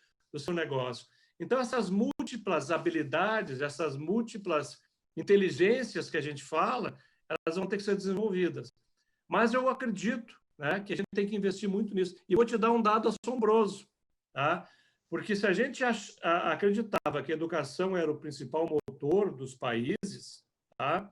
B: negócio. Então, essas múltiplas habilidades, essas múltiplas inteligências que a gente fala, elas vão ter que ser desenvolvidas. Mas eu acredito, né, que a gente tem que investir muito nisso. E vou te dar um dado assombroso, tá? Porque se a gente acreditava que a educação era o principal motor dos países, tá?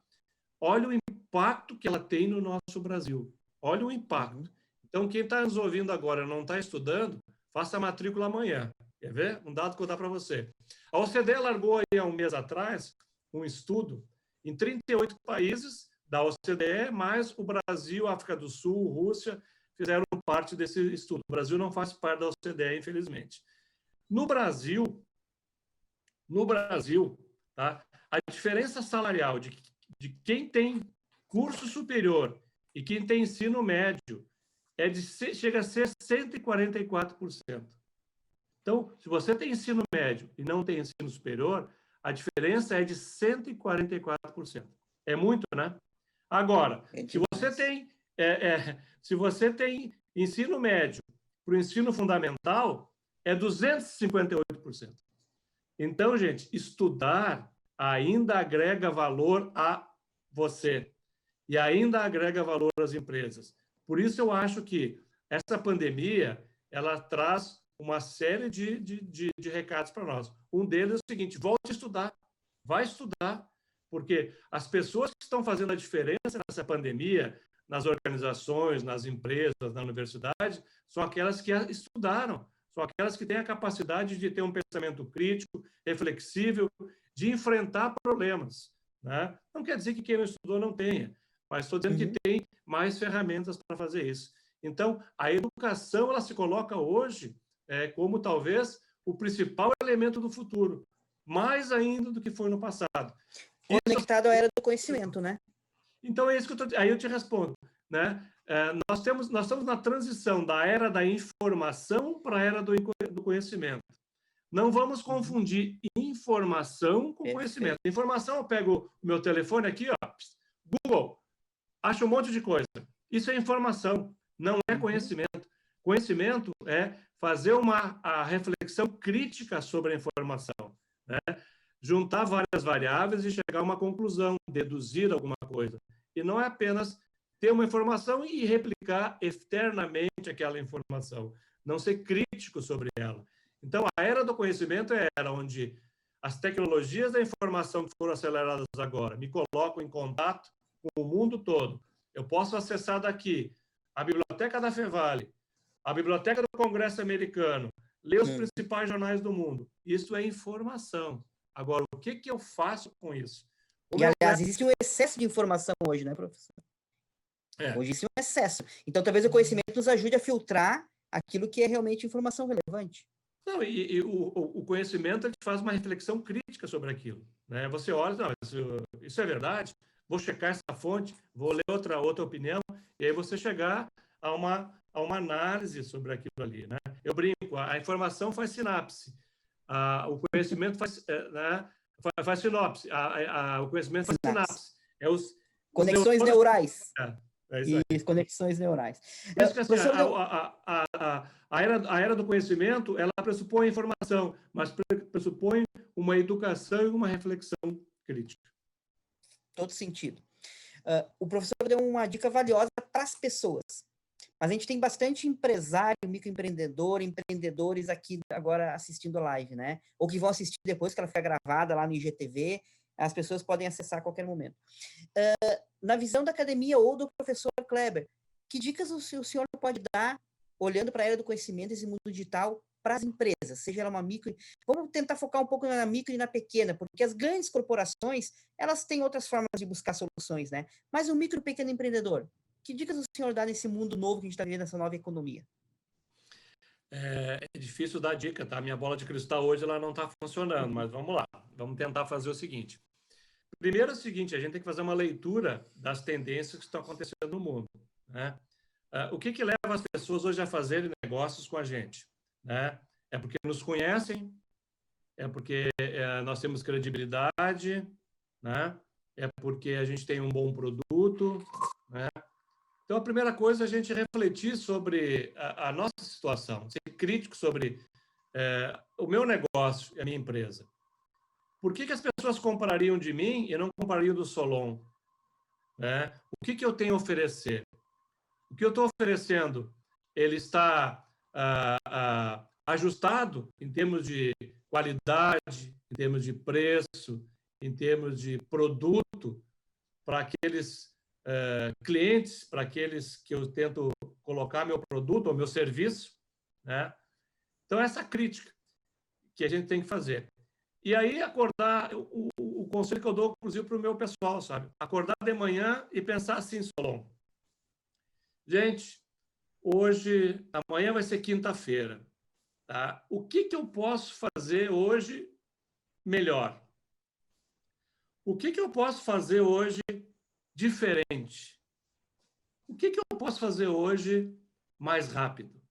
B: Olha o impacto que ela tem no nosso Brasil. Olha o impacto. Então, quem está nos ouvindo agora e não está estudando, faça a matrícula amanhã. Quer ver? Um dado que eu vou dar para você. A OCDE largou aí há um mês atrás um estudo em 38 países da OCDE, mais o Brasil, África do Sul, Rússia, fizeram parte desse estudo. O Brasil não faz parte da OCDE, infelizmente. No Brasil, tá? A diferença salarial de quem tem curso superior e quem tem ensino médio chega a ser 144%. Então, se você tem ensino médio e não tem ensino superior, a diferença é de 144%. É muito, né? Agora, se você tem ensino médio para o ensino fundamental, é 258%. Então, gente, estudar ainda agrega valor a você e ainda agrega valor às empresas. Por isso, eu acho que essa pandemia ela traz uma série de recados para nós. Um deles é o seguinte: volte a estudar, vai estudar, porque as pessoas que estão fazendo a diferença nessa pandemia, nas organizações, nas empresas, na universidade, são aquelas que estudaram, são aquelas que têm a capacidade de ter um pensamento crítico, reflexível, de enfrentar problemas, né? Não quer dizer que quem não estudou não tenha, mas estou dizendo que tem mais ferramentas para fazer isso. Então, a educação ela se coloca hoje como talvez o principal elemento do futuro, mais ainda do que foi no passado.
A: Conectado à era do conhecimento, né?
B: Então, é isso que aí eu te respondo, né? Nós estamos na transição da era da informação para a era do conhecimento. Não vamos confundir informação com conhecimento. Informação, eu pego o meu telefone aqui, ó, Google, acho um monte de coisa. Isso é informação, não é conhecimento. Conhecimento é fazer a reflexão crítica sobre a informação, né? Juntar várias variáveis e chegar a uma conclusão, deduzir alguma coisa. E não é apenas ter uma informação e replicar eternamente aquela informação, não ser crítico sobre ela. Então, a era do conhecimento é a era onde as tecnologias da informação que foram aceleradas agora me colocam em contato com o mundo todo. Eu posso acessar daqui a biblioteca da Fevale, a biblioteca do Congresso Americano, ler os principais jornais do mundo. Isso é informação. Agora, o que eu faço com isso?
A: E, aliás, existe um excesso de informação hoje, né, professor? Hoje existe um excesso. Então, talvez o conhecimento nos ajude a filtrar aquilo que é realmente informação relevante.
B: Não, e o conhecimento ele faz uma reflexão crítica sobre aquilo, né? Você olha, não, isso é verdade? Vou checar essa fonte, vou ler outra opinião, e aí você chegar a uma análise sobre aquilo ali, né? Eu brinco, a informação faz sinapse, o conhecimento faz sinopse, o conhecimento faz sinapse.
A: Conexões neurais.
B: É isso aí.
A: E conexões neurais.
B: Isso que, assim, a era do conhecimento, ela pressupõe informação, mas pressupõe uma educação e uma reflexão crítica.
A: Todo sentido. O professor deu uma dica valiosa para as pessoas, mas a gente tem bastante empresário, microempreendedor, empreendedores aqui agora assistindo a live, né? Ou que vão assistir depois que ela fica gravada lá no IGTV, as pessoas podem acessar a qualquer momento. Na visão da academia ou do professor Kleber, que dicas o senhor pode dar, olhando para a era do conhecimento, esse mundo digital, para as empresas, seja ela uma micro... Vamos tentar focar um pouco na micro e na pequena, porque as grandes corporações, elas têm outras formas de buscar soluções, né? Mas o micro e pequeno empreendedor, que dicas o senhor dá nesse mundo novo que a gente está vivendo, nessa nova economia?
B: É difícil dar dica, tá? Minha bola de cristal hoje ela não está funcionando, mas vamos lá. Vamos tentar fazer o seguinte. Primeiro é o seguinte, a gente tem que fazer uma leitura das tendências que estão acontecendo no mundo, né? O que leva as pessoas hoje a fazerem negócios com a gente, né? É porque nos conhecem, é porque nós temos credibilidade, né? É porque a gente tem um bom produto, né? Então, a primeira coisa é a gente refletir sobre a nossa situação, ser crítico sobre o meu negócio e a minha empresa. Por que as pessoas comprariam de mim e não comprariam do Solon? Né? O que eu tenho a oferecer? O que eu estou oferecendo, ele está ajustado em termos de qualidade, em termos de preço, em termos de produto para aqueles clientes, para aqueles que eu tento colocar meu produto ou meu serviço, né? Então, essa crítica que a gente tem que fazer. E aí, acordar, o conselho que eu dou, inclusive, para o meu pessoal, sabe? Acordar de manhã e pensar assim, Solon. Gente, hoje, amanhã vai ser quinta-feira, tá? O que eu posso fazer hoje melhor? O que eu posso fazer hoje diferente? O que eu posso fazer hoje mais rápido?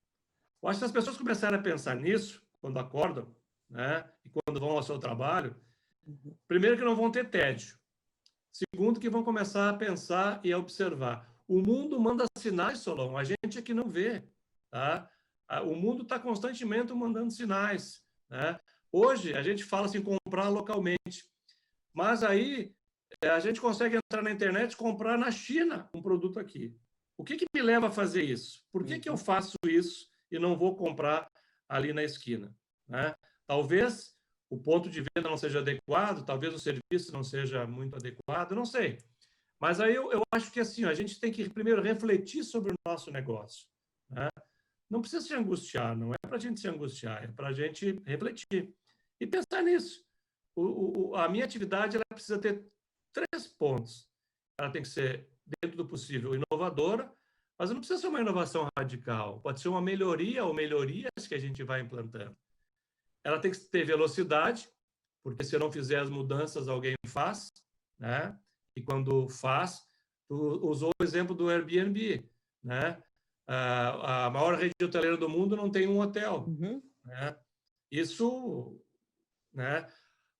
B: Eu acho que se as pessoas começarem a pensar nisso, quando acordam, né, e quando vão ao seu trabalho, primeiro que não vão ter tédio. Segundo que vão começar a pensar e a observar. O mundo manda sinais, Solon, a gente é que não vê. Tá? O mundo está constantemente mandando sinais. Né? Hoje, a gente fala assim, comprar localmente. Mas aí, a gente consegue entrar na internet e comprar na China um produto aqui. O que me leva a fazer isso? Por que eu faço isso e não vou comprar ali na esquina? Né? Talvez o ponto de venda não seja adequado, talvez o serviço não seja muito adequado, não sei. Mas aí eu acho que assim, a gente tem que primeiro refletir sobre o nosso negócio. Né? Não precisa se angustiar, não é para a gente se angustiar, é para a gente refletir e pensar nisso. A minha atividade ela precisa ter 3 pontos. Ela tem que ser, dentro do possível, inovadora, mas não precisa ser uma inovação radical. Pode ser uma melhoria ou melhorias que a gente vai implantando. Ela tem que ter velocidade, porque se eu não fizer as mudanças, alguém faz, né? E quando faz, tu usou o exemplo do Airbnb, né? A maior rede hoteleira do mundo não tem um hotel, né? Isso, né?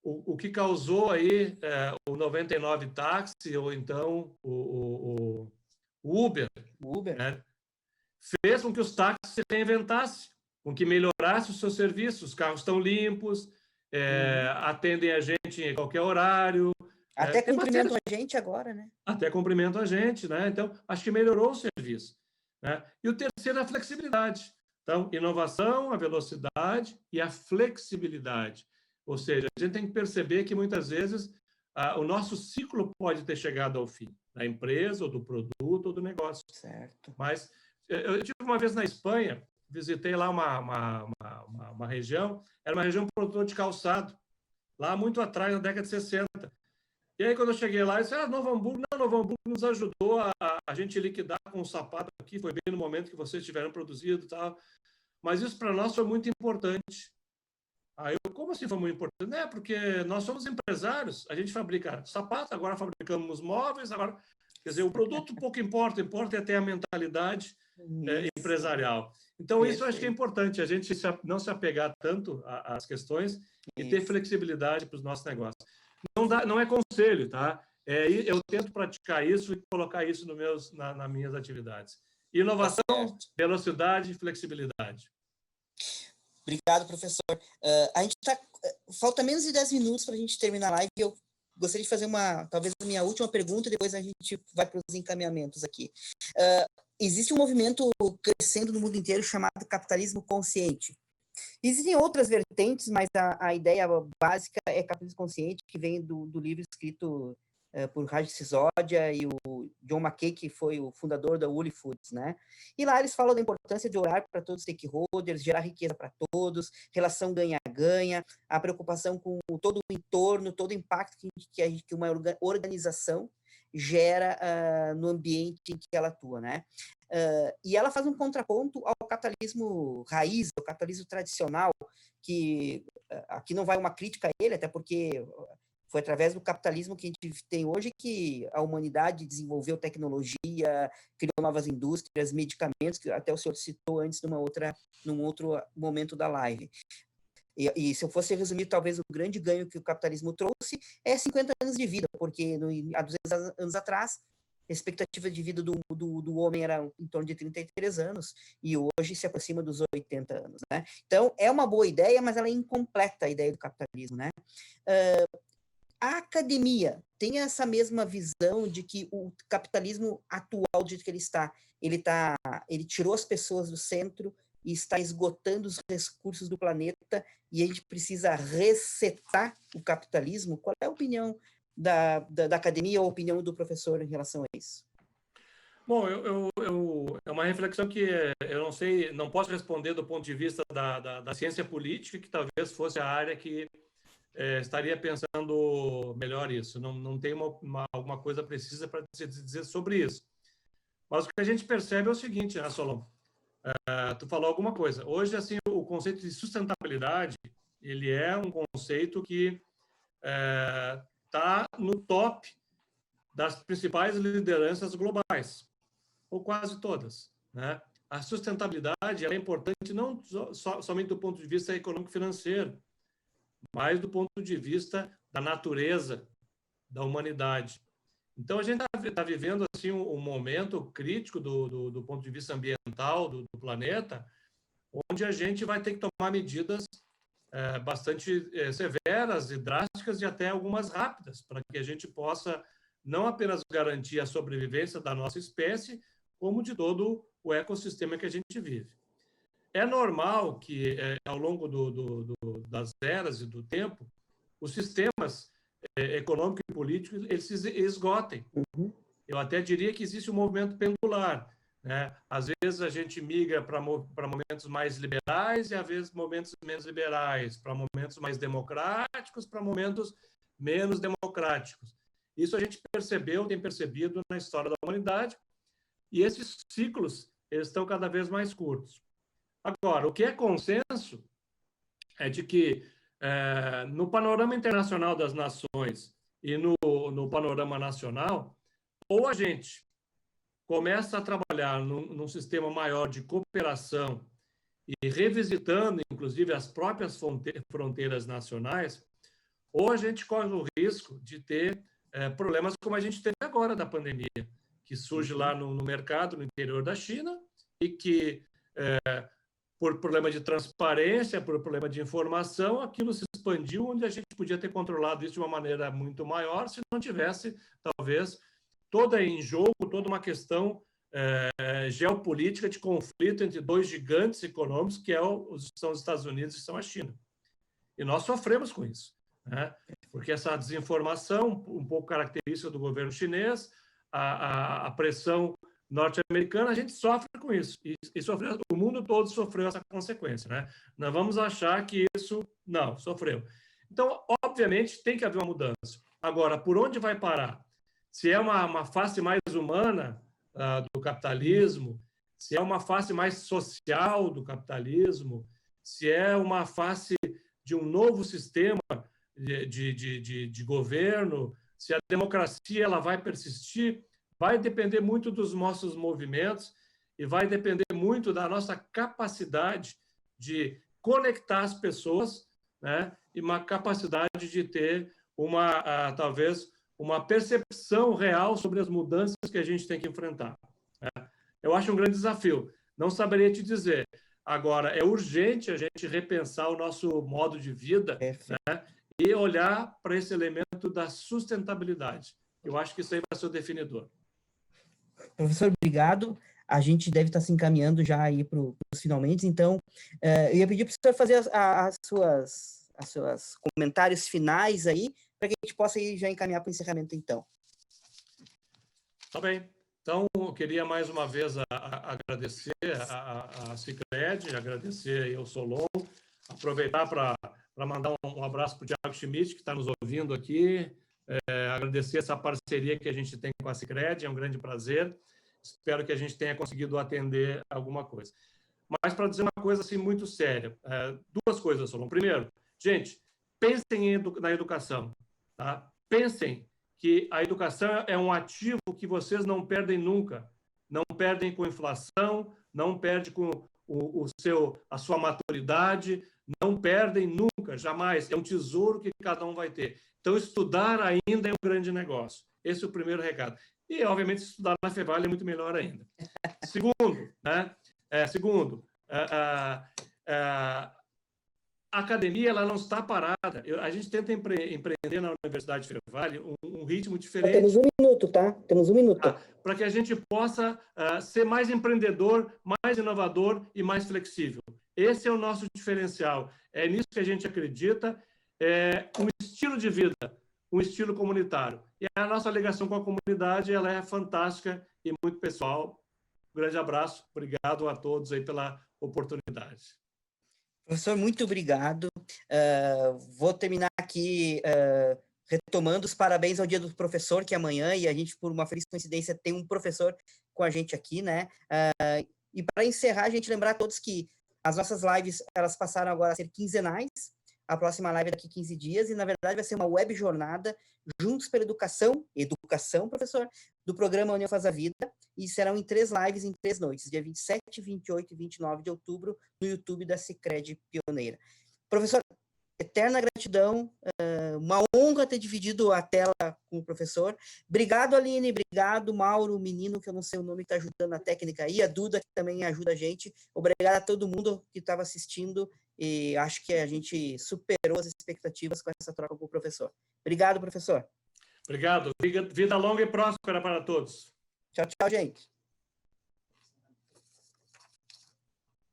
B: O que causou aí o 99 táxi ou então o Uber, né? Fez com que os táxis se reinventassem, com que melhorasse os seus serviços. Os carros estão limpos, atendem a gente em qualquer horário.
A: Até cumprimentam a gente agora, né?
B: Até cumprimentam a gente, né? Então, acho que melhorou o serviço. Né? E o terceiro é a flexibilidade. Então, inovação, a velocidade e a flexibilidade. Ou seja, a gente tem que perceber que muitas vezes o nosso ciclo pode ter chegado ao fim, da empresa, ou do produto, ou do negócio.
A: Certo.
B: Mas eu tive uma vez na Espanha, visitei lá uma região, era uma região produtora de calçado, lá muito atrás, na década de 60. E aí, quando eu cheguei lá, eu disse, Novo Hamburgo nos ajudou a gente liquidar com o sapato aqui, foi bem no momento que vocês tiveram produzido e tal. Mas isso para nós foi muito importante. Aí eu, como assim foi muito importante? Porque nós somos empresários, a gente fabrica sapato, agora fabricamos móveis, agora... Quer dizer, o produto pouco importa, importa é ter a mentalidade empresarial. Então, isso eu acho que é importante, a gente não se apegar tanto às questões e ter flexibilidade para os nossos negócios. Não é conselho, tá? Eu tento praticar isso e colocar isso nas minhas atividades. Inovação, velocidade e flexibilidade.
A: Obrigado, professor. A gente falta menos de 10 minutos para a gente terminar a live. Eu gostaria de fazer talvez a minha última pergunta, e depois a gente vai para os encaminhamentos aqui. Existe um movimento crescendo no mundo inteiro chamado capitalismo consciente. Existem outras vertentes, mas a ideia básica é capitalismo consciente, que vem do livro escrito por Raj Sisodia e o John McKay, que foi o fundador da Woolly Foods, né? E lá eles falam da importância de olhar para todos os stakeholders, gerar riqueza para todos, relação ganha-ganha, a preocupação com todo o entorno, todo o impacto que uma organização gera no ambiente em que ela atua, né? E ela faz um contraponto ao capitalismo raiz, ao capitalismo tradicional, que aqui não vai uma crítica a ele, até porque foi através do capitalismo que a gente tem hoje que a humanidade desenvolveu tecnologia, criou novas indústrias, medicamentos, que até o senhor citou antes num outro momento da live. E se eu fosse resumir, talvez o grande ganho que o capitalismo trouxe é 50 anos de vida, porque há 200 anos atrás, a expectativa de vida do homem era em torno de 33 anos, e hoje se aproxima dos 80 anos, né? Então, é uma boa ideia, mas ela é incompleta, a ideia do capitalismo, né? A academia tem essa mesma visão de que o capitalismo atual, do jeito que ele está, ele tirou as pessoas do centro, e está esgotando os recursos do planeta e a gente precisa resetar o capitalismo? Qual é a opinião da academia ou a opinião do professor em relação a isso?
B: Bom, é uma reflexão que eu não sei, não posso responder do ponto de vista da ciência política, que talvez fosse a área que estaria pensando melhor isso. Não tem alguma coisa precisa para dizer sobre isso. Mas o que a gente percebe é o seguinte, né, Solon? Tu falou alguma coisa. Hoje, assim, o conceito de sustentabilidade, ele é um conceito que está no top das principais lideranças globais, ou quase todas, né? A sustentabilidade ela é importante não somente do ponto de vista econômico-financeiro, mas do ponto de vista da natureza, da humanidade. Então, a gente está vivendo assim, um momento crítico do ponto de vista ambiental do planeta, onde a gente vai ter que tomar medidas bastante severas e drásticas e até algumas rápidas, para que a gente possa não apenas garantir a sobrevivência da nossa espécie, como de todo o ecossistema que a gente vive. É normal que, ao longo das eras e do tempo, os sistemas econômico e político eles se esgotem.
A: Uhum.
B: Eu até diria que existe um movimento pendular, né? Às vezes a gente migra para momentos mais liberais e às vezes momentos menos liberais, para momentos mais democráticos, para momentos menos democráticos. Isso a gente tem percebido na história da humanidade, e esses ciclos eles estão cada vez mais curtos. Agora, o que é consenso é de que no panorama internacional das nações e no panorama nacional, ou a gente começa a trabalhar num sistema maior de cooperação e revisitando, inclusive, as próprias fronteiras nacionais, ou a gente corre o risco de ter problemas como a gente teve agora da pandemia, que surge lá no mercado, no interior da China, e que por problema de transparência, por problema de informação, aquilo se expandiu, onde a gente podia ter controlado isso de uma maneira muito maior, se não tivesse, talvez, toda em jogo, toda uma questão geopolítica de conflito entre dois gigantes econômicos, que são os Estados Unidos e são a China. E nós sofremos com isso, né? Porque essa desinformação, um pouco característica do governo chinês, a pressão norte-americana, a gente sofre com isso. E o mundo todo sofreu essa consequência, né? Não vamos achar que isso... Não, sofreu. Então, obviamente, tem que haver uma mudança. Agora, por onde vai parar? Se é uma face mais humana do capitalismo, se é uma face mais social do capitalismo, se é uma face de um novo sistema de governo, se a democracia ela vai persistir, vai depender muito dos nossos movimentos e vai depender muito da nossa capacidade de conectar as pessoas, né? E uma capacidade de ter talvez uma percepção real sobre as mudanças que a gente tem que enfrentar, né? Eu acho um grande desafio. Não saberia te dizer. Agora, é urgente a gente repensar o nosso modo de vida, né? E olhar para esse elemento da sustentabilidade. Eu acho que isso aí vai ser o definidor.
A: Professor, obrigado. A gente deve estar se encaminhando já aí para os finalmente, então eu ia pedir para o senhor fazer as suas comentários finais aí, para que a gente possa ir já encaminhar para o encerramento, então.
B: Tá bem. Então, eu queria mais uma vez agradecer a Sicredi, agradecer ao Solon, aproveitar para mandar um abraço para o Thiago Schmidt, que está nos ouvindo aqui, agradecer essa parceria que a gente tem com a Sicredi, é um grande prazer. Espero que a gente tenha conseguido atender alguma coisa. Mas para dizer uma coisa assim muito séria, duas coisas, Solon. Primeiro, gente, pensem na educação, tá? Pensem que a educação é um ativo que vocês não perdem nunca. Não perdem com inflação, não perdem com a sua maturidade, não perdem nunca, jamais. É um tesouro que cada um vai ter. Então, estudar ainda é um grande negócio. Esse é o primeiro recado. E, obviamente, estudar na Fevale é muito melhor ainda. Segundo, né? a academia ela não está parada. A gente tenta empreender na Universidade Fevale um ritmo diferente.
A: Temos 1 minuto, tá? Temos 1 minuto.
B: Para que a gente possa ser mais empreendedor, mais inovador e mais flexível. Esse é o nosso diferencial. É nisso que a gente acredita. É um estilo de vida, um estilo comunitário. E a nossa ligação com a comunidade ela é fantástica e muito pessoal. Um grande abraço. Obrigado a todos aí pela oportunidade.
A: Professor, muito obrigado. Vou terminar aqui retomando os parabéns ao Dia do Professor, que é amanhã, e a gente, por uma feliz coincidência, tem um professor com a gente aqui, né? E para encerrar, a gente lembrar a todos que as nossas lives, elas passaram agora a ser quinzenais. A próxima live é daqui 15 dias, e na verdade vai ser uma web jornada Juntos pela Educação, professor, do programa União Faz a Vida, e serão em 3 lives em 3 noites, dia 27, 28 e 29 de outubro, no YouTube da Sicredi Pioneira. Professor, eterna gratidão, uma honra ter dividido a tela com o professor. Obrigado, Aline, obrigado, Mauro, o menino, que eu não sei o nome, que está ajudando na técnica aí, a Duda, que também ajuda a gente. Obrigado a todo mundo que estava assistindo, e acho que a gente superou as expectativas com essa troca com o professor. Obrigado, professor.
B: Obrigado. Vida longa e próspera para todos.
A: Tchau, tchau, gente.